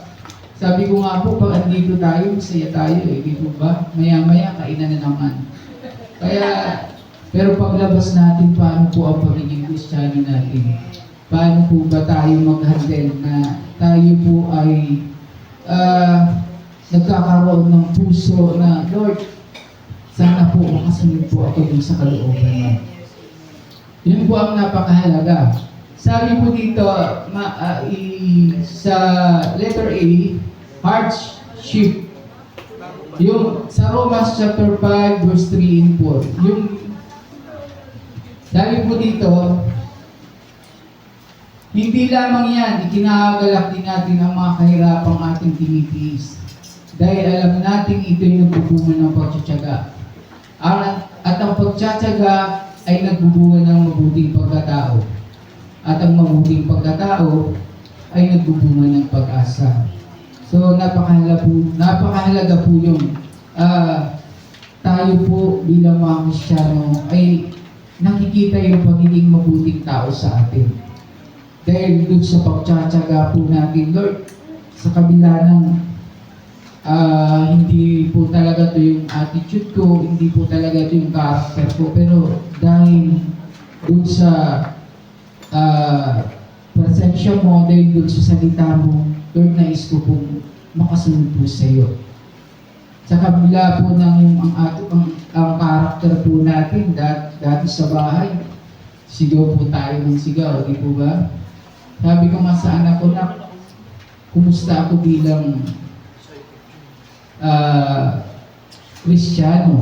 Sabi ko nga po, pag andito tayo, masaya tayo eh, di po ba? Maya-maya, kainan na naman. Kaya, pero paglabas natin, paano po ang pagiging Kristiyano natin? Paano po ba tayo mag-handle na tayo po ay nagkakaroon ng puso na, Lord, sana po makasunod po ako dun sa kalooban mo. Yun po ang napakahalaga. Sabi po dito, sa letter A, hardship. Yung sa Romans chapter 5, verse 3 and 4. Yung sabi po dito, hindi lamang yan, ikinagalak din natin ang mga kahirapang ating tinitiis. Dahil alam natin ito'y nagbubunga ng pagtsatsaga. At ang pagtsatsaga ay nagbubunga ng mabuting pagkatao. At ang mabuting pagkatao ay nagbubunga ng pag-asa. So napakahalaga po yung tayo po bilang mga Kristiyano ay nakikita yung pagiging mabuting tao sa atin. Dahil doon sa pagtsatsaga po natin, Lord, sa kabila ng hindi po talaga ito yung attitude ko, hindi po talaga ito yung character ko, pero dahil doon sa presensya mo, dahil doon sa salita mo, Lord, nais ko pong makasunod po sa iyo. Sa kabila po ng ang character po natin, dati sa bahay, sigaw po tayo ng sigaw, di po ba? Sabi ko nga sa anak ko na, kumusta ako bilang Kristiyano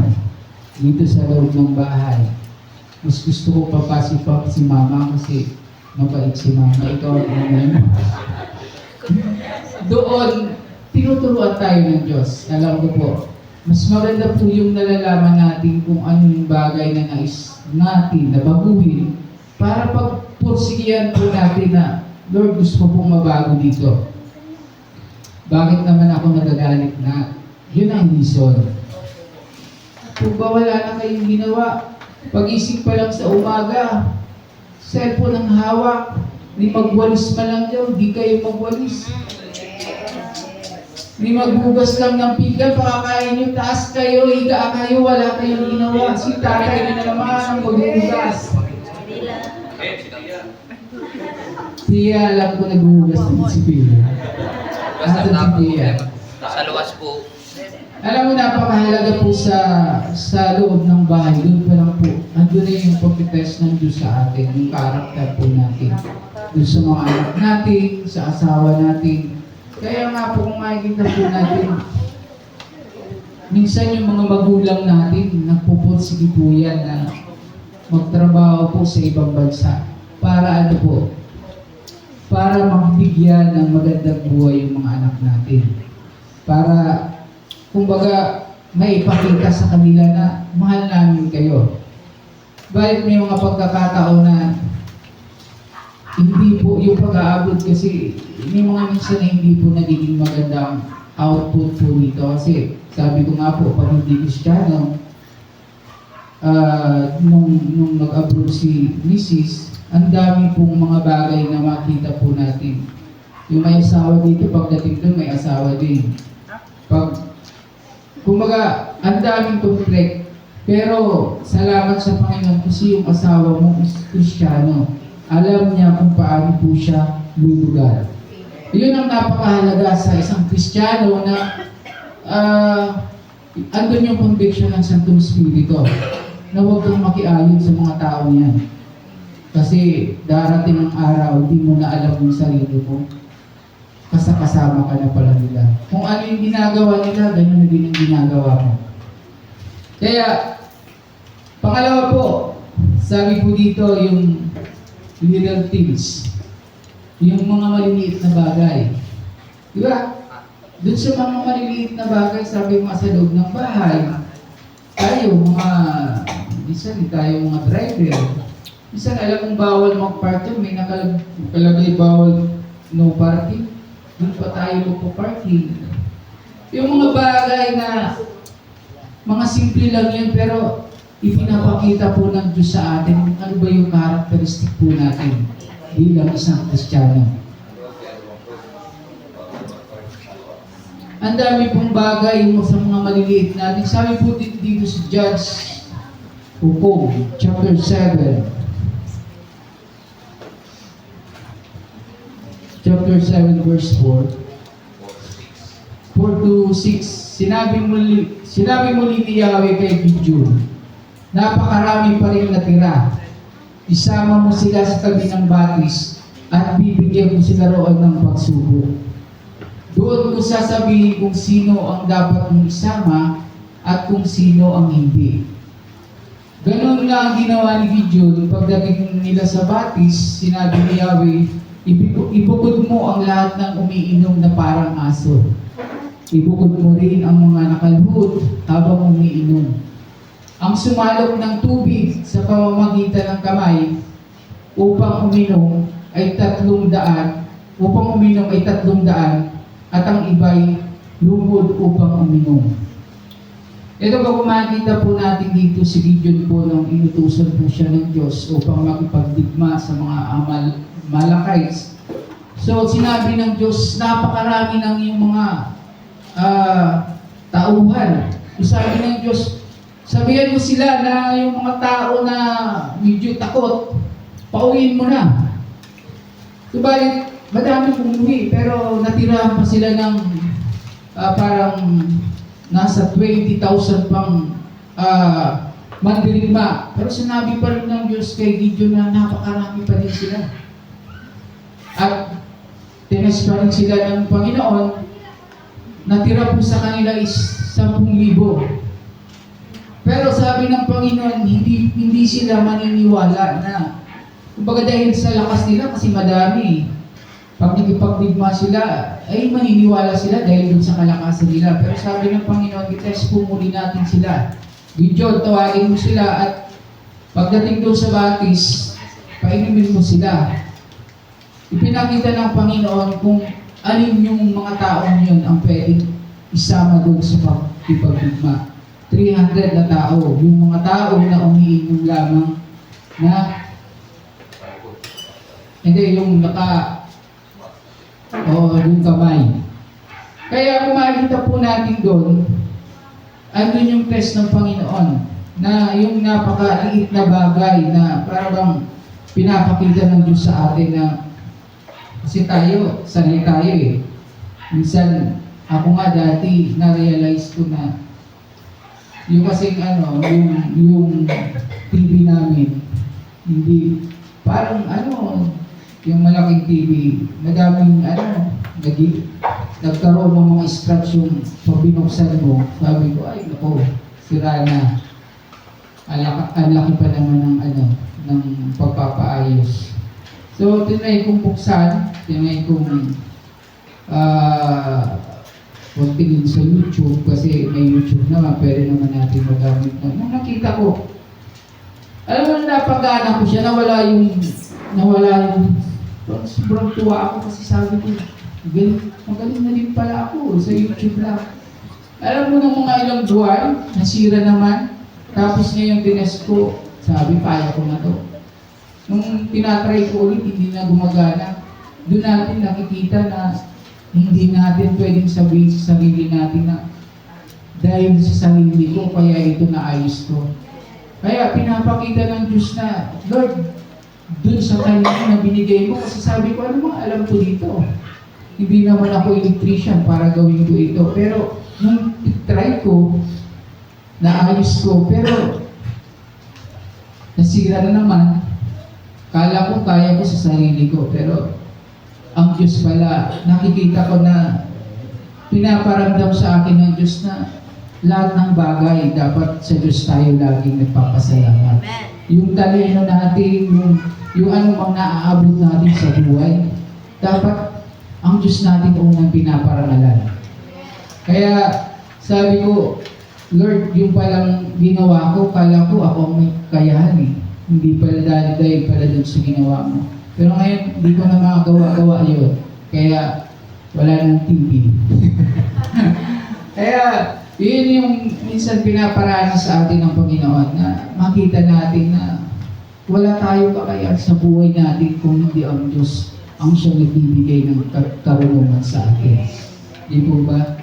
dito sa loob ng bahay. Mas gusto ko papasipag si mama kasi mabait si mama. Ikaw ang doon, tinuturuan tayo ng Diyos. Alam ko po, mas maganda po yung nalalaman natin kung ano yung bagay na nais natin na baguhin para pagpursigihan po natin na, Lord, gusto ko pong mabago dito. Bakit naman ako nagagalit na? Yun ang reason. Kung ba wala na kayong ginawa, pag-isip pa lang sa umaga, cellphone ang hawak, ni magwalis pa lang yun, di kayo magwalis. Ni maghugas lang ng pinggan, pakakain nyo, taas kayo, higa kayo, wala kayong ginawa. Si tatay na naman ang maghugas. Tiya, alam ko naghuhugas ng si Pia. Basta na po, sa luwas po. Alam mo, napakahalaga po sa loob ng bahay. Doon pa lang po, andun na yung pag-test ng Diyos sa atin, yung karakter po natin. Doon sa mga anak natin, sa asawa natin. Kaya nga po kung makikita po natin, minsan yung mga magulang natin, nagpupursige po yan na magtrabaho po sa ibang bansa. Para ano po? Para magbigyan ng magandang buhay yung mga anak natin. Para, kumbaga, may ipakita sa kanila na mahal namin kayo. Bakit may mga pagkakataon na hindi po yung pag-aabot kasi may mga minsan na hindi po nagiging magandang output po nito. Kasi sabi ko nga po, pag hindi Kristiyano, nung nag-abroad si Mrs., ang dami pong mga bagay na makita po natin. Yung may asawa dito, pagdating doon, may asawa din. Kumbaga, ang daming conflict. Pero, salamat sa Panginoon kasi yung asawa mo is Kristiyano. Alam niya kung paano po siya lulugar. Yun ang napakahalaga sa isang Kristiyano na andun yung conviction ng Santong Espiritu na huwag kang makiayon sa mga tao niyan. Kasi darating ang araw, di mo na alam yung sarili mo. Kasama ka na pala nila. Kung ano yung ginagawa nila, ganyan na din ang ginagawa mo. Kaya, pangalawa po, sabi po dito yung little things. Yung mga maliliit na bagay. Di ba? Doon sa mga maliliit na bagay, sabi mo sa loob ng bahay, tayo minsan tayo mga driver. Minsan alam mong bawal mag-parking, may nakalagay bawal no parking. Doon pa tayo magpa-parking. Yung mga bagay na mga simple lang yun, pero ipinapakita po ng Diyos sa atin ano ba yung characteristic po natin bilang isang Kristiyano. ang dami pong bagay yung sa mga maliliit natin. Sabi po dito sa Judge Hukom, chapter 7. Chapter 7, verse 4. 4 to 6. Sinabi muli ni Yahweh kay Gideon, napakarami pa rin natira. Isama mo sila sa tabi ng batis at bibigyan mo sila roon ng pagsubok. Doon ko sasabihin kung sino ang dapat mong isama at kung sino ang hindi. Ganon nga ang ginawa ni Gideon. Pagdating nila sa batis, sinabi ni Yahweh, ibukod mo ang lahat ng umiinom na parang aso. Ibukod mo rin ang mga nakaluhod habang umiinom. Ang sumalok ng tubig sa pamamagitan ng kamay upang uminom ay 300, at ang iba'y lumod upang uminom. Ito po, kung makikita po natin dito si Gideon po nung inutusan po siya ng Diyos upang makipagdigma sa mga Amalekites. So sinabi ng Diyos, napakarami ng iyong mga tauhan. Sabi ng Diyos, sabihan mo sila na yung mga tao na medyo takot, pauwiin mo na. Subalit, madami pumuwi, pero natirahan pa sila ng parang nasa 20,000 pang mandirigma. Pero sinabi pa rin ng Diyos kay Gideon na napakarami pa din sila. At tinas pa rin sila ng Panginoon, natira po sa kanila is 10,000. Pero sabi ng Panginoon, hindi sila maniniwala na, kumbaga dahil sa lakas nila kasi madami. Pag nagipagdigma sila, ay maniniwala sila dahil dun sa kalakasan nila. Pero sabi ng Panginoon, itest po muli natin sila. Gideon, tawagin mo sila at pagdating doon sa batis, painumin mo sila. Ipinakita ng Panginoon kung alin yung mga taong yun ang pwedeng isama doon sa pagdigma. 300 na tao. Yung mga tao na umiinom lamang na hindi, yung yung kamay. Kaya kung makikita po natin doon, andun yung test ng Panginoon na yung napakaliit na bagay na parang pinapakita ng Diyos sa atin na kasi tayo, sanay tayo eh. Minsan, ako nga dati, na-realize ko na yung kasing yung TV namin, hindi, parang yung malaking TV, madaming nagkaroon ng mga scratch yung pag binuksan mo. Sabi ko, ay nako, sira na. Ang laki pa naman ng pagpapaayos. So, tinry kong buksan, tinry kong huwag tingin sa YouTube kasi may YouTube naman, pwede naman natin magamit na. Nung nakita ko, alam mo, napagana ko siya, nawala yung sobrang tuwa ako kasi sabi ko, magaling na din pala ako sa YouTube lang. Alam mo, nung mga ilang buwan, nasira naman, tapos ngayon tinest ko, sabi, kaya ko na to. Nung tinatry ko ulit, hindi na gumagana. Doon natin nakikita na hindi natin pwedeng sabihin sa sarili natin na dahil sa sarili ko, kaya ito naayos ko. Kaya pinapakita ng Diyos na, Lord, dun sa kanya na binigay mo, kasi sabi ko, ano mga alam ko dito? Hindi naman ako electrician para gawin ko ito. Pero nung try ko, naayos ko, pero nasira na naman. Kala ko kaya ko sa sarili ko, pero ang Diyos pala, nakikita ko na pinaparamdam sa akin ng Diyos na lahat ng bagay, dapat sa Diyos tayo laging nagpapasalamat. Yung talino natin, yung anumang naaabot natin sa buhay, dapat ang Diyos natin unang pinaparangalan. Kaya sabi ko, Lord, yung palang ginawa ko, kala ko ako ang may kayahan eh. Hindi pala dahil pala dun sa ginawa mo. Pero ngayon, hindi ko na makagawa-gawa yun. Kaya wala nang TV. Kaya yun yung minsan pinaparaan sa atin ng Panginoon na makita natin na wala tayo kakayahan sa buhay natin kung hindi ang Diyos ang siyang nagbibigay ng karunungan sa atin. Di po ba?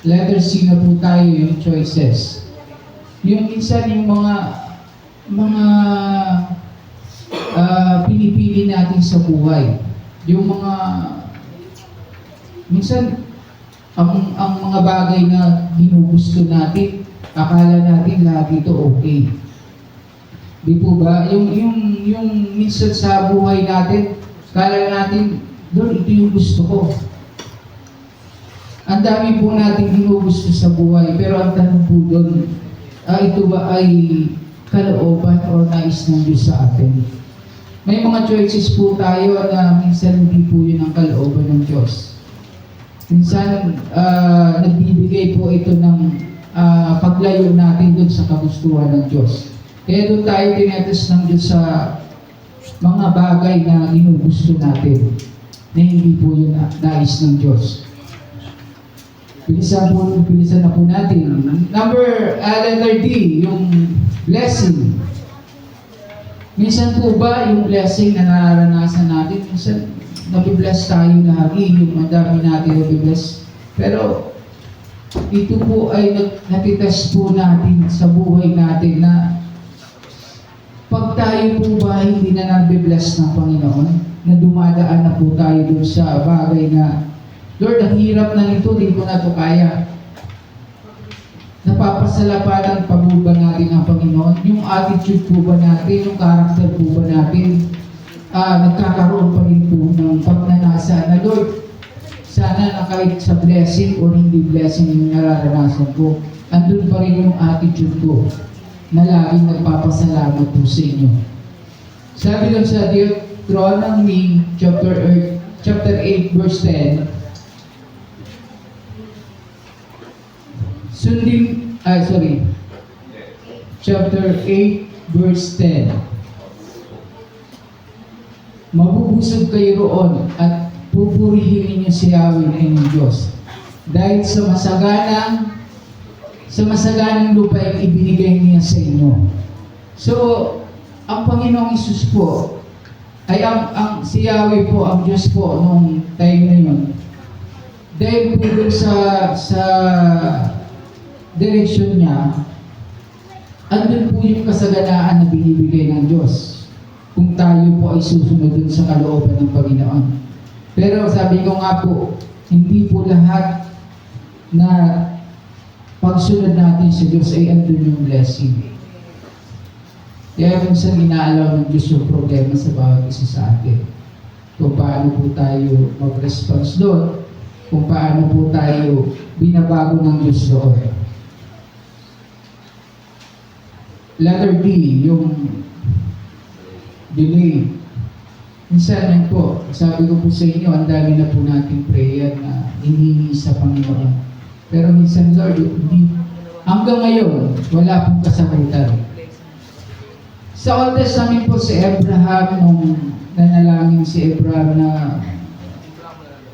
Letter C na po tayo, yung choices. Yung minsan yung mga pinipili natin sa buhay. Yung minsan, ang mga bagay na ginugusto natin, akala natin lahat ito okay. Di po ba? Yung minsan sa buhay natin, akala natin, Lord, ito yung gusto ko. Ang dami po natin ginugusto sa buhay, pero ang tanong po doon, ito ba ay kalooban o nais ng Diyos sa atin? May mga choices po tayo na minsan hindi po yun ang kalooban ng Diyos. Minsan, nagbibigay po ito ng paglayo natin doon sa kagustuhan ng Diyos. Kaya doon tayo tinetes ng Diyos sa mga bagay na ginugusto natin na hindi po yun nais ng Diyos. Bilisan na po natin. Letter D, yung blessing. Minsan po ba yung blessing na nararanasan natin, minsan nabibless tayo lagi, yung madami natin nabibless. Pero ito po ay natitest po natin sa buhay natin na pag tayo po ba hindi na nabibless ng Panginoon, na dumadaan na po tayo dun sa bagay na Lord, ang hirap na nito, hindi ko na ito kaya. Napapasalapatan pa po ba natin ang Panginoon? Yung attitude po ba natin, yung character po ba natin, nagkakaroon pa rin po ng pagnanasa na Lord, sana na kahit sa blessing o hindi blessing yung nararanasan ko, andun pa rin yung attitude ko na laging nagpapasalamat po sa inyo. Sabi lang sa Deuteronomy chapter 8 verse 10, chapter 8 verse 10. Mabubusog kayo roon at pupurihin ninyo si Yahweh na inyong Diyos. Dahil sa masaganang lupa ay ibinigay niya sa inyo. So, ang Panginoong Isus po, ay si Yahweh po, ang Diyos po, nung time na yun, dahil po dun sa direksyon niya, andun po yung kasaganaan na binibigay ng Diyos kung tayo po ay susunod dun sa kalooban ng Panginoon. Pero sabi ko nga po, hindi po lahat na pagsunod natin sa Diyos ay andun yung blessing. Kaya minsan inaalaw ng Diyos yung problema sa bawat isa sa atin. Kung paano po tayo mag-response doon, kung paano po tayo binabago ng Diyos doon. Letter D, yung delay. Minsan yan po, sabi ko po sa inyo, ang dami na po nating prayer na hinihingi sa Panginoon. Pero minsan, Lord, hindi. Hanggang ngayon, wala pong kasagutan. Sa Old Testament po si Abraham, nung nanalangin si Abraham na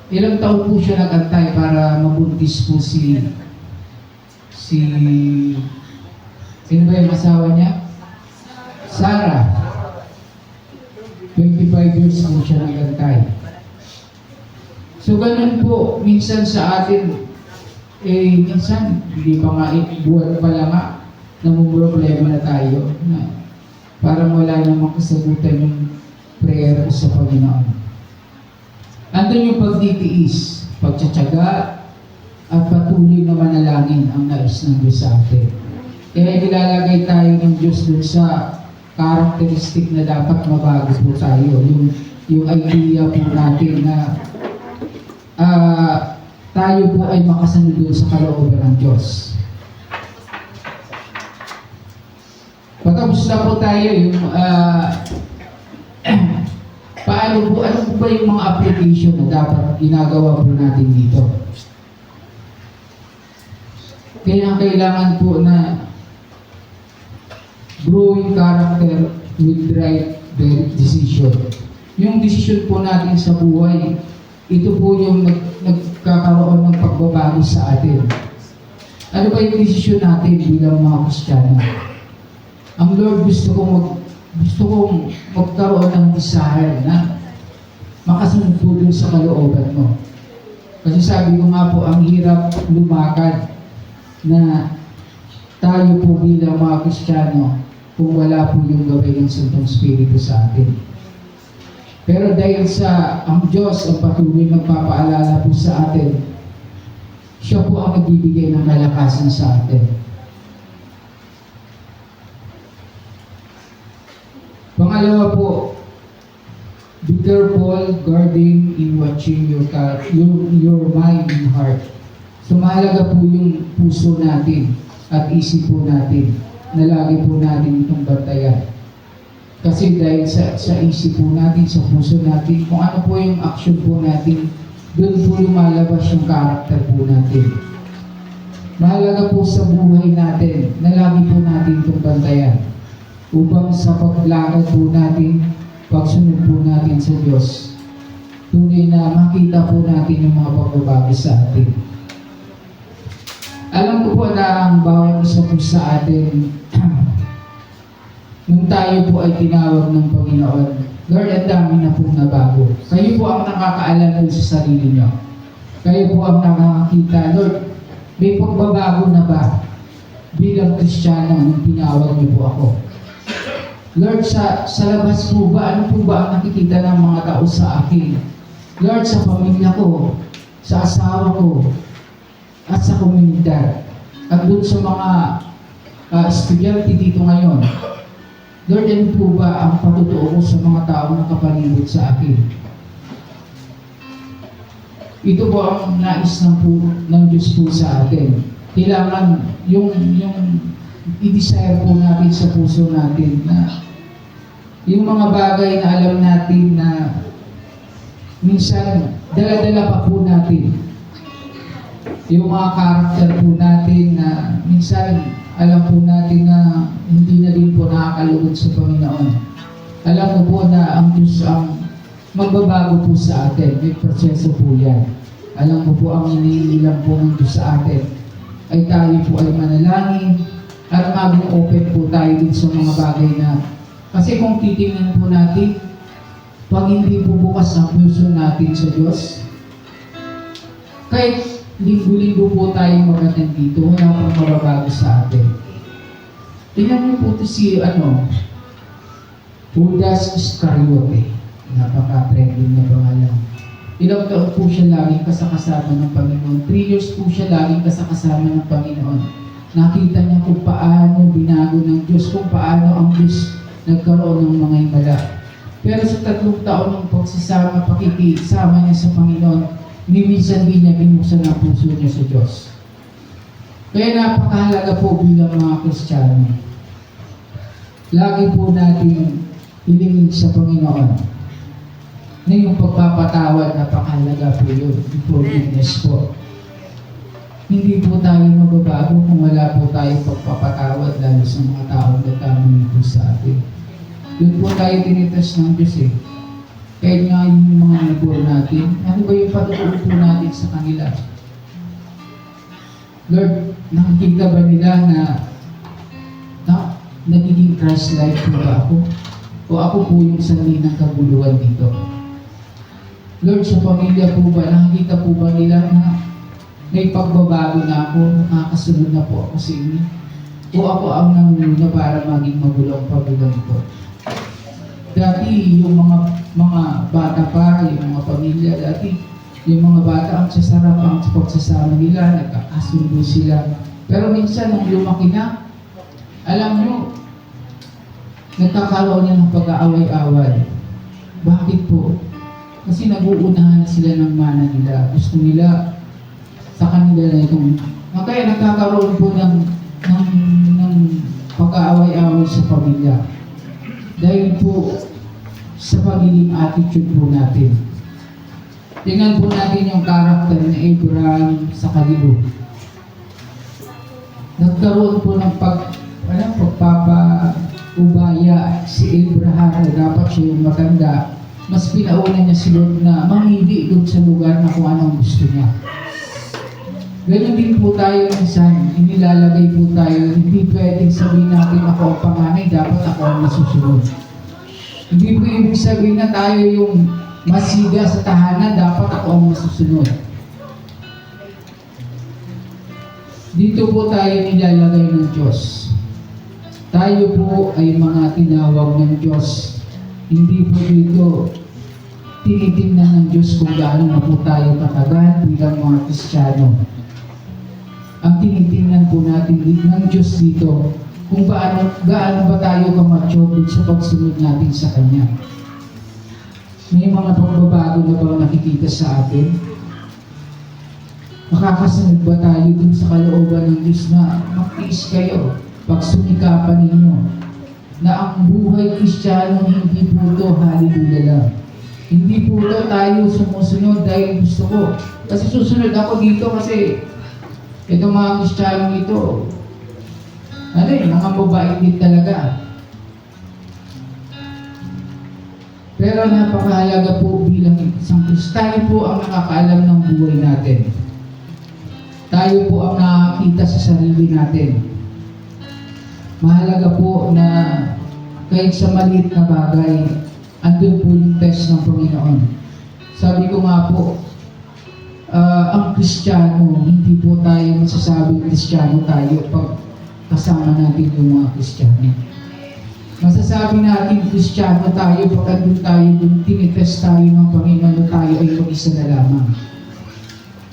ilang taon po siya nag-antay para mabuntis po sino ba yung asawa niya? Sarah. 25 years po siya nag-antay. So ganun po, minsan sa atin, minsan, hindi pa nga, buwan pa lang nga, namumroblema na tayo, na parang wala namang kasagutan yung prayer sa Panginoon. Andun yung pagtitiis, pagtsatsaga, at patuloy na manalangin ang nais ng Diyos sa atin. Kaya nilalagay tayo ng Diyos dun sa karakteristik na dapat mabago po tayo. Yung idea po natin na tayo po ay makasunod dun sa kalooban ng Diyos. Patapos na po tayo yung ano po ba yung mga application na dapat ginagawa po natin dito? Kaya kailangan po na growing character with right decision. Yung decision po natin sa buhay, ito po yung nagkakaroon ng pagbabago sa atin. Ano ba yung decision natin bilang mga Kristiyano? Ang Lord gusto kong magkaroon ng desire na makasunod po dun sa kalooban mo. Kasi sabi ko nga po, ang hirap lumakad na tayo po bilang mga Kristiyano kung wala po yung gawin ng Santong Espiritu sa atin. Pero dahil sa ang Diyos ang patuloy magpapaalala po sa atin, siya po ang nagbibigay ng kalakasan sa atin. Pangalawa po, be careful guarding in watching your mind and heart. So mahalaga po yung puso natin at isip po natin na lagi po natin itong bantayan. Kasi dahil sa isip po natin, sa puso natin, kung ano po yung action po natin, doon po lumalabas yung karakter po natin. Mahalaga po sa buhay natin na lagi po natin itong bantayan upang sa paglakad po natin, pagsunod po natin sa Diyos, tunay na makita po natin yung mga pagbabago sa atin. Alam ko po na ang bawat isa po sa atin, nung tayo po ay tinawag ng Panginoon, Lord, ang dami na po nabago. Kayo po ang nakakaalam sa sarili niyo. Kayo po ang nakakakita, Lord, may pagbabago na ba bilang Kristiyano nung tinawag niyo po ako? Lord, sa labas po ba, ano po ba ang nakikita ng mga tao sa akin? Lord, sa pamilya ko, sa asawa ko, at sa komunidad, at doon sa mga estudyante dito ngayon. Lord, ano po ba ang patutuo ko sa mga taong nakapalibot sa akin? Ito po ang nais ng Diyos po sa atin. Kailangan yung i-desire po natin sa puso natin na yung mga bagay na alam natin na minsan dala-dala pa po natin. Yung mga karakter po natin na minsan alam po natin na hindi na din po nakakalugod sa Panginoon. Alam mo po na ang Diyos ang magbabago po sa atin. May proseso po yan. Alam mo po ang iniilang po ng Diyos sa atin ay tayo po ay manalangin at maging open po tayo din sa mga bagay na kasi kung titingnan po natin, pag hindi po bukas ang puso natin sa Diyos, kahit linggo-linggo po tayo mag-attend dito, wala pang mababago sa atin. Tingnan niyo po ito si Judas Iscariote. Napaka-trending na pangalan. Ilang taon po siya laging kasakasama ng Panginoon. 3 years po siya laging kasakasama ng Panginoon. Nakita niya kung paano binago ng Diyos, kung paano ang Diyos nagkaroon ng mga himala. Pero sa 3 taon ng pagsasama, pakikisama niya sa Panginoon, minsan din niya binuksan ang puso niya sa Diyos. Kaya napakahalaga po bilang mga Kristiyano. Lagi po natin hilingin sa Panginoon na yung pagpapatawad, napakahalaga po yun. Forgiveness po. Hindi po tayo mababago kung wala po tayo pagpapatawad lalo sa mga taong nagkamali po sa atin. Yun po tayo tinitest ng Diyos eh. Kahit nga yung mga neighbor natin, ano ba yung patutuo po natin sa kanila? Lord, nakikita ba nila na nagiging Christ-like po ba ako? O ako po yung sanay ng kaguluhan dito? Lord, sa pamilya po ba, nakikita po ba nila na may pagbabago na ako, nakakasunod na po ako sa inyo? O ako ang nanguna para maging magulong pagulang po? Dati yung mga bata pa, yung mga pamilya, dati yung mga bata ang sasarap ang pagsasama nila, nagkakasundo sila. Pero minsan nung lumaki na, alam nyo, nagkakaroon na ng pag-aaway-away. Bakit po? Kasi nag-uunahan na sila ng mana nila. Gusto nila sa kanila na itong... Kaya nagkakaroon po ng pag-aaway-away sa pamilya. Dahil po sa pagiging attitude po natin. Tingnan po natin yung karakter ni Abraham sa kalibo. Nagkaroon po ng pagpapaubaya si Abraham na dapat siya yung matanda. Mas pinauna niya si Lord na mamili doon sa lugar na kung anong gusto niya. Ganyan din po tayo minsan, inilalagay po tayo, hindi pwedeng sabihin natin ako ang panganay, dapat ako ang masusunod. Hindi po ibig sabihin na tayo yung masiga sa tahanan, dapat ako ang masusunod. Dito po tayo nilalagay ng Diyos. Tayo po ay mga tinawag ng Diyos. Hindi po dito tinitingnan ng Diyos kung gaano na po tayo katagal bilang mga Kristiyano. Ang tinitingnan po natin ng Diyos dito kung gaano ba tayo kamature sa pagsunod natin sa Kanya. May mga pagbabago na ba nakikita sa atin? Makakasunod ba tayo dun sa kalooban ng Diyos na magtiis kayo, pagsumikapan ninyo, na ang buhay Kristiyano hindi po ito hallelujah lang. Hindi po ito tayo sumusunod dahil gusto ko. Kasi susunod ako dito kasi itong mga Kristiyano ito, mga mabait din talaga. Pero napakahalaga po bilang isang Kristiyano po ang nakakaalam ng buhay natin. Tayo po ang nakakita sa sarili natin. Mahalaga po na kahit sa maliit na bagay, andun po yung test ng Panginoon. Sabi ko nga po, ang Kristiyano, hindi po tayo masasabing Kristiyano tayo pag kasama natin yung mga Kristiyano. Masasabi natin Kristiyano tayo pag andun tayo, dun tinitest tayo ng Panginoon, tayo ay mag-isa na lamang.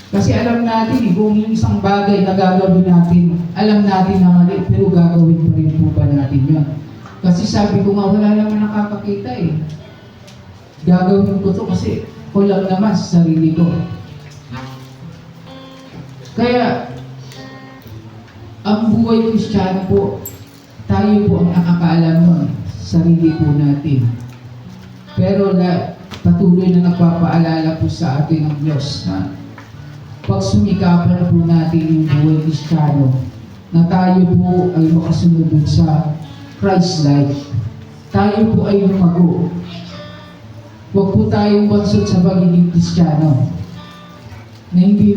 Kasi alam natin kung yung isang bagay na gagawin natin, alam natin na mali, pero gagawin pa rin po ba natin yun? Kasi sabi ko nga, wala naman nakakakita eh. Gagawin ko to kasi ko lang naman sa sarili ko. Kaya, ang buhay Kristiyano po, tayo po ang nakakaalam nun, sarili po natin. Pero patuloy na nagpapaalala po sa atin ng Diyos na pag sumikapan po natin yung buhay Kristiyano, na tayo po ay makasunod sa Christ-like. Tayo po ay lumago. Huwag po tayong bansot sa pagiging Kristiyano. Na hindi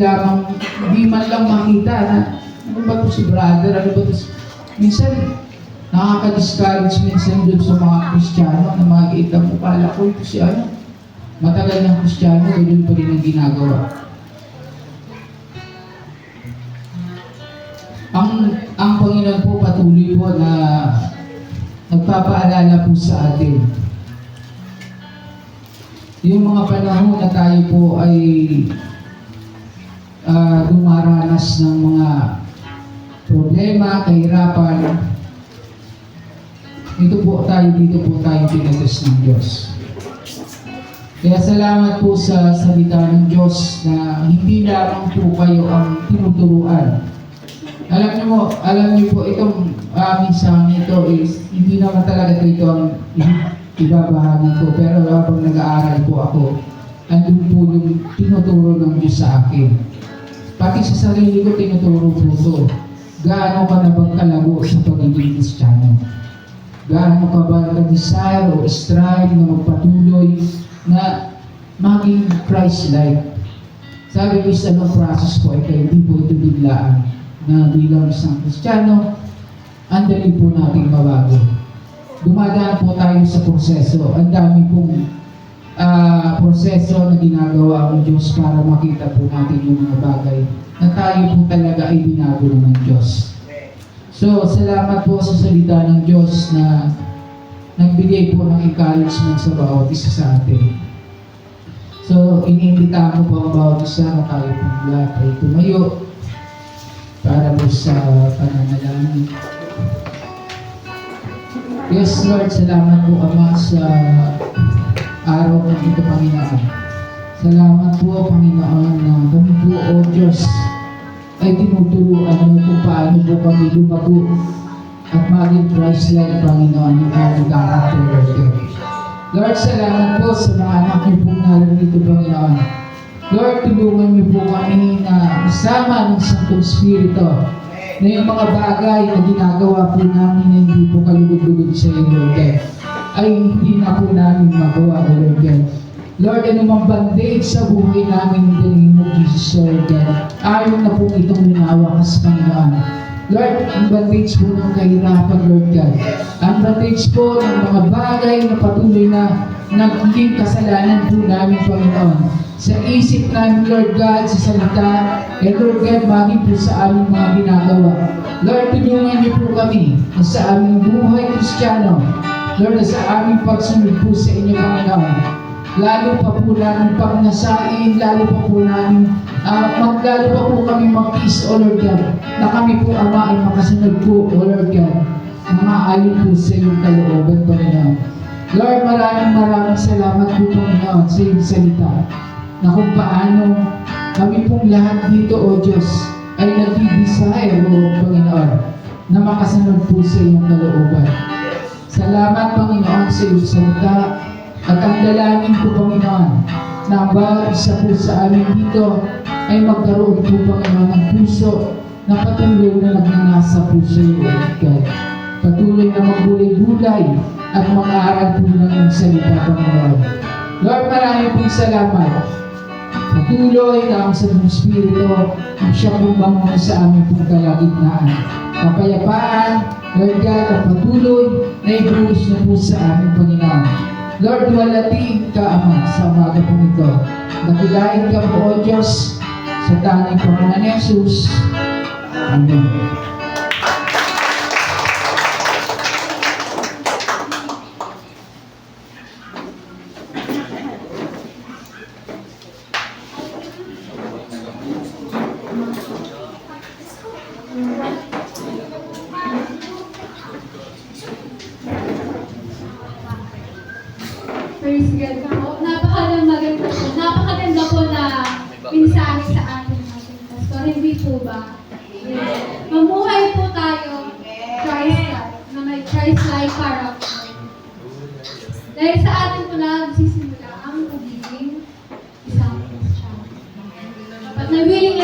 man lang makita na ano ba ito si brother, ano ba ito minsan, nakaka-discourage minsan doon sa mga Kristiyano na makikita mo, pala ko ito si matagal ng Kristiyano, yun pa rin ang ginagawa. Ang Panginoon po patuloy po na nagpapaalala po sa atin. Yung mga panahon na tayo po ay dumaranas ng mga problema, kahirapan, dito po tayo tinatas ng Diyos. Kaya salamat po sa salita ng Diyos na hindi lamang po kayo ang tinuturuan. Alam niyo po itong aming sa amin ito is hindi naman talaga ito ang ibabahagi ko, pero habang nag-aaral po ako, andun po yung tinuturo ng Diyos sa akin. Pati sa sarili ko tinuturo po ito. Gaano ka na bang kalago sa pagiging Kristiyano? Gaano ka ba nag-desire o strive na magpatuloy na maging Christ-like? Sabi ko sa mga process ko ay hindi po ito biglaan na bilang isang Kristiyano, andali po natin mabago. Dumadaan po tayo sa proseso. Ang dami pong proseso na ginagawa ng Diyos para makita po natin yung mga bagay na tayo po talaga ay binago ng Diyos. So, salamat po sa salita ng Diyos na nagbigay po ng encouragement sa bawat isa sa atin. So, iniimbita ko po ang bawat isa na tayo po lahat ay tumayo para po sa pananalangin. Yes, Lord, salamat po, Ama, sa araw ng ito, Panginoon. Salamat po, Panginoon, na kami po, O Diyos, ay tinuturuan mo kung paano po kami lumago at maging Christ-like, Panginoon, yung aming character. Lord, salamat po sa mga anak niyo po narito, Panginoon. Lord, tulungan niyo po kami na kasama ng Santong Espiritu na yung mga bagay na ginagawa po namin na hindi po kalugod-lugod sa iyo, Lord God, ay hindi na po namin magawa, Lord God. Lord, anumang bandage sa buhay namin in the name of Jesus, Lord God, ayaw na po itong linawakas, Panginoon. Lord, ang bandage po ng kahirapan, Lord God. Ang bandage po ng mga bagay na patuloy na nagiging kasalanan po namin, Panginoon. Sa isip namin, Lord God, sa salita, Lord God, maging po sa aming mga ginagawa. Lord, tulungan niyo po kami sa aming buhay Kristiyano. Lord, sa aming pagsunod po sa inyo, Panginoon. Lalo pa po namin pagnasain, lalo pa po namin, lalo pa po kami magtiis, O Lord God, na kami po, Ama, ay makasunod po, O Lord God, mga ayon po sa iyong kalooban, Panginoon. Lord, maraming salamat po, Panginoon, sa iyong salita, na kung paano kami pong lahat dito, O Diyos, ay nag-desire, O Panginoon, na makasunod po sa iyong kalooban. Salamat, Panginoon, sa iyong salita. At ang dalangin ko, Panginoon, na ang bawat isa po sa amin dito ay magkaroon po, Panginoon, ng puso na patuloy na nagnanasa po sa iyo, God. Patuloy na magbulay-bulay at mag-aaral po ng iyong salita, Panginoon. Lord, maraming pong salamat. Patuloy na ang Santo Espiritu ang siya pong bangon sa aming pong kalagitnaan. Kapayapaan, Lord God, ang patuloy na ibuhos na po sa aming Panginoon. Lord, walatiin ka, Ama, sa umaga po ito. Nakilain ka po, O Diyos, sa tanging pangalan ni Jesus. Amen. Praise God po. Napakaganda po na mensahe sa ating pastor. Hindi po ba? Mamuhay po tayo Christ-like, na may Christ-like character. Dahil sa atin po na nagsisimula ang pagiging isang Christian. At na willing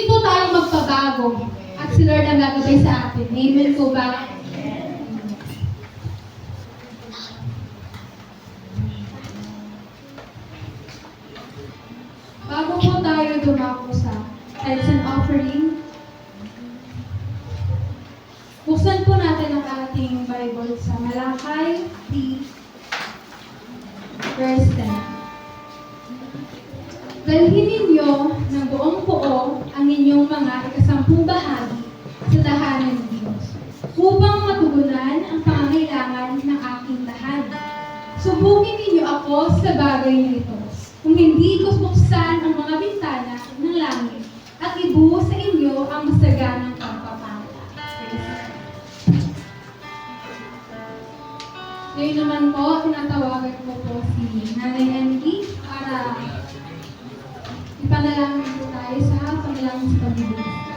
po tayo magpabago. At si Lord ang gagawin sa atin. Amen po ba? Bago po tayo dumako sa tithes and offering, buksan po natin ang ating Bible sa Malakay 3, verse 10. Dalhin ninyo ng buong buo ang inyong mga ikasampung bahagi sa tahanan ng Diyos, upang matugunan ang pangangailangan ng aking tahanan. Subukin ninyo ako sa bagay na ito, kung hindi ko buksan ang mga bintana ng langit at ibuhos sa inyo ang masaganang pagpapala. Ngayon naman po, tinatawagan ko po si Nanay Andy para ipanalangin po tayo sa panalangin sa pagbibigas.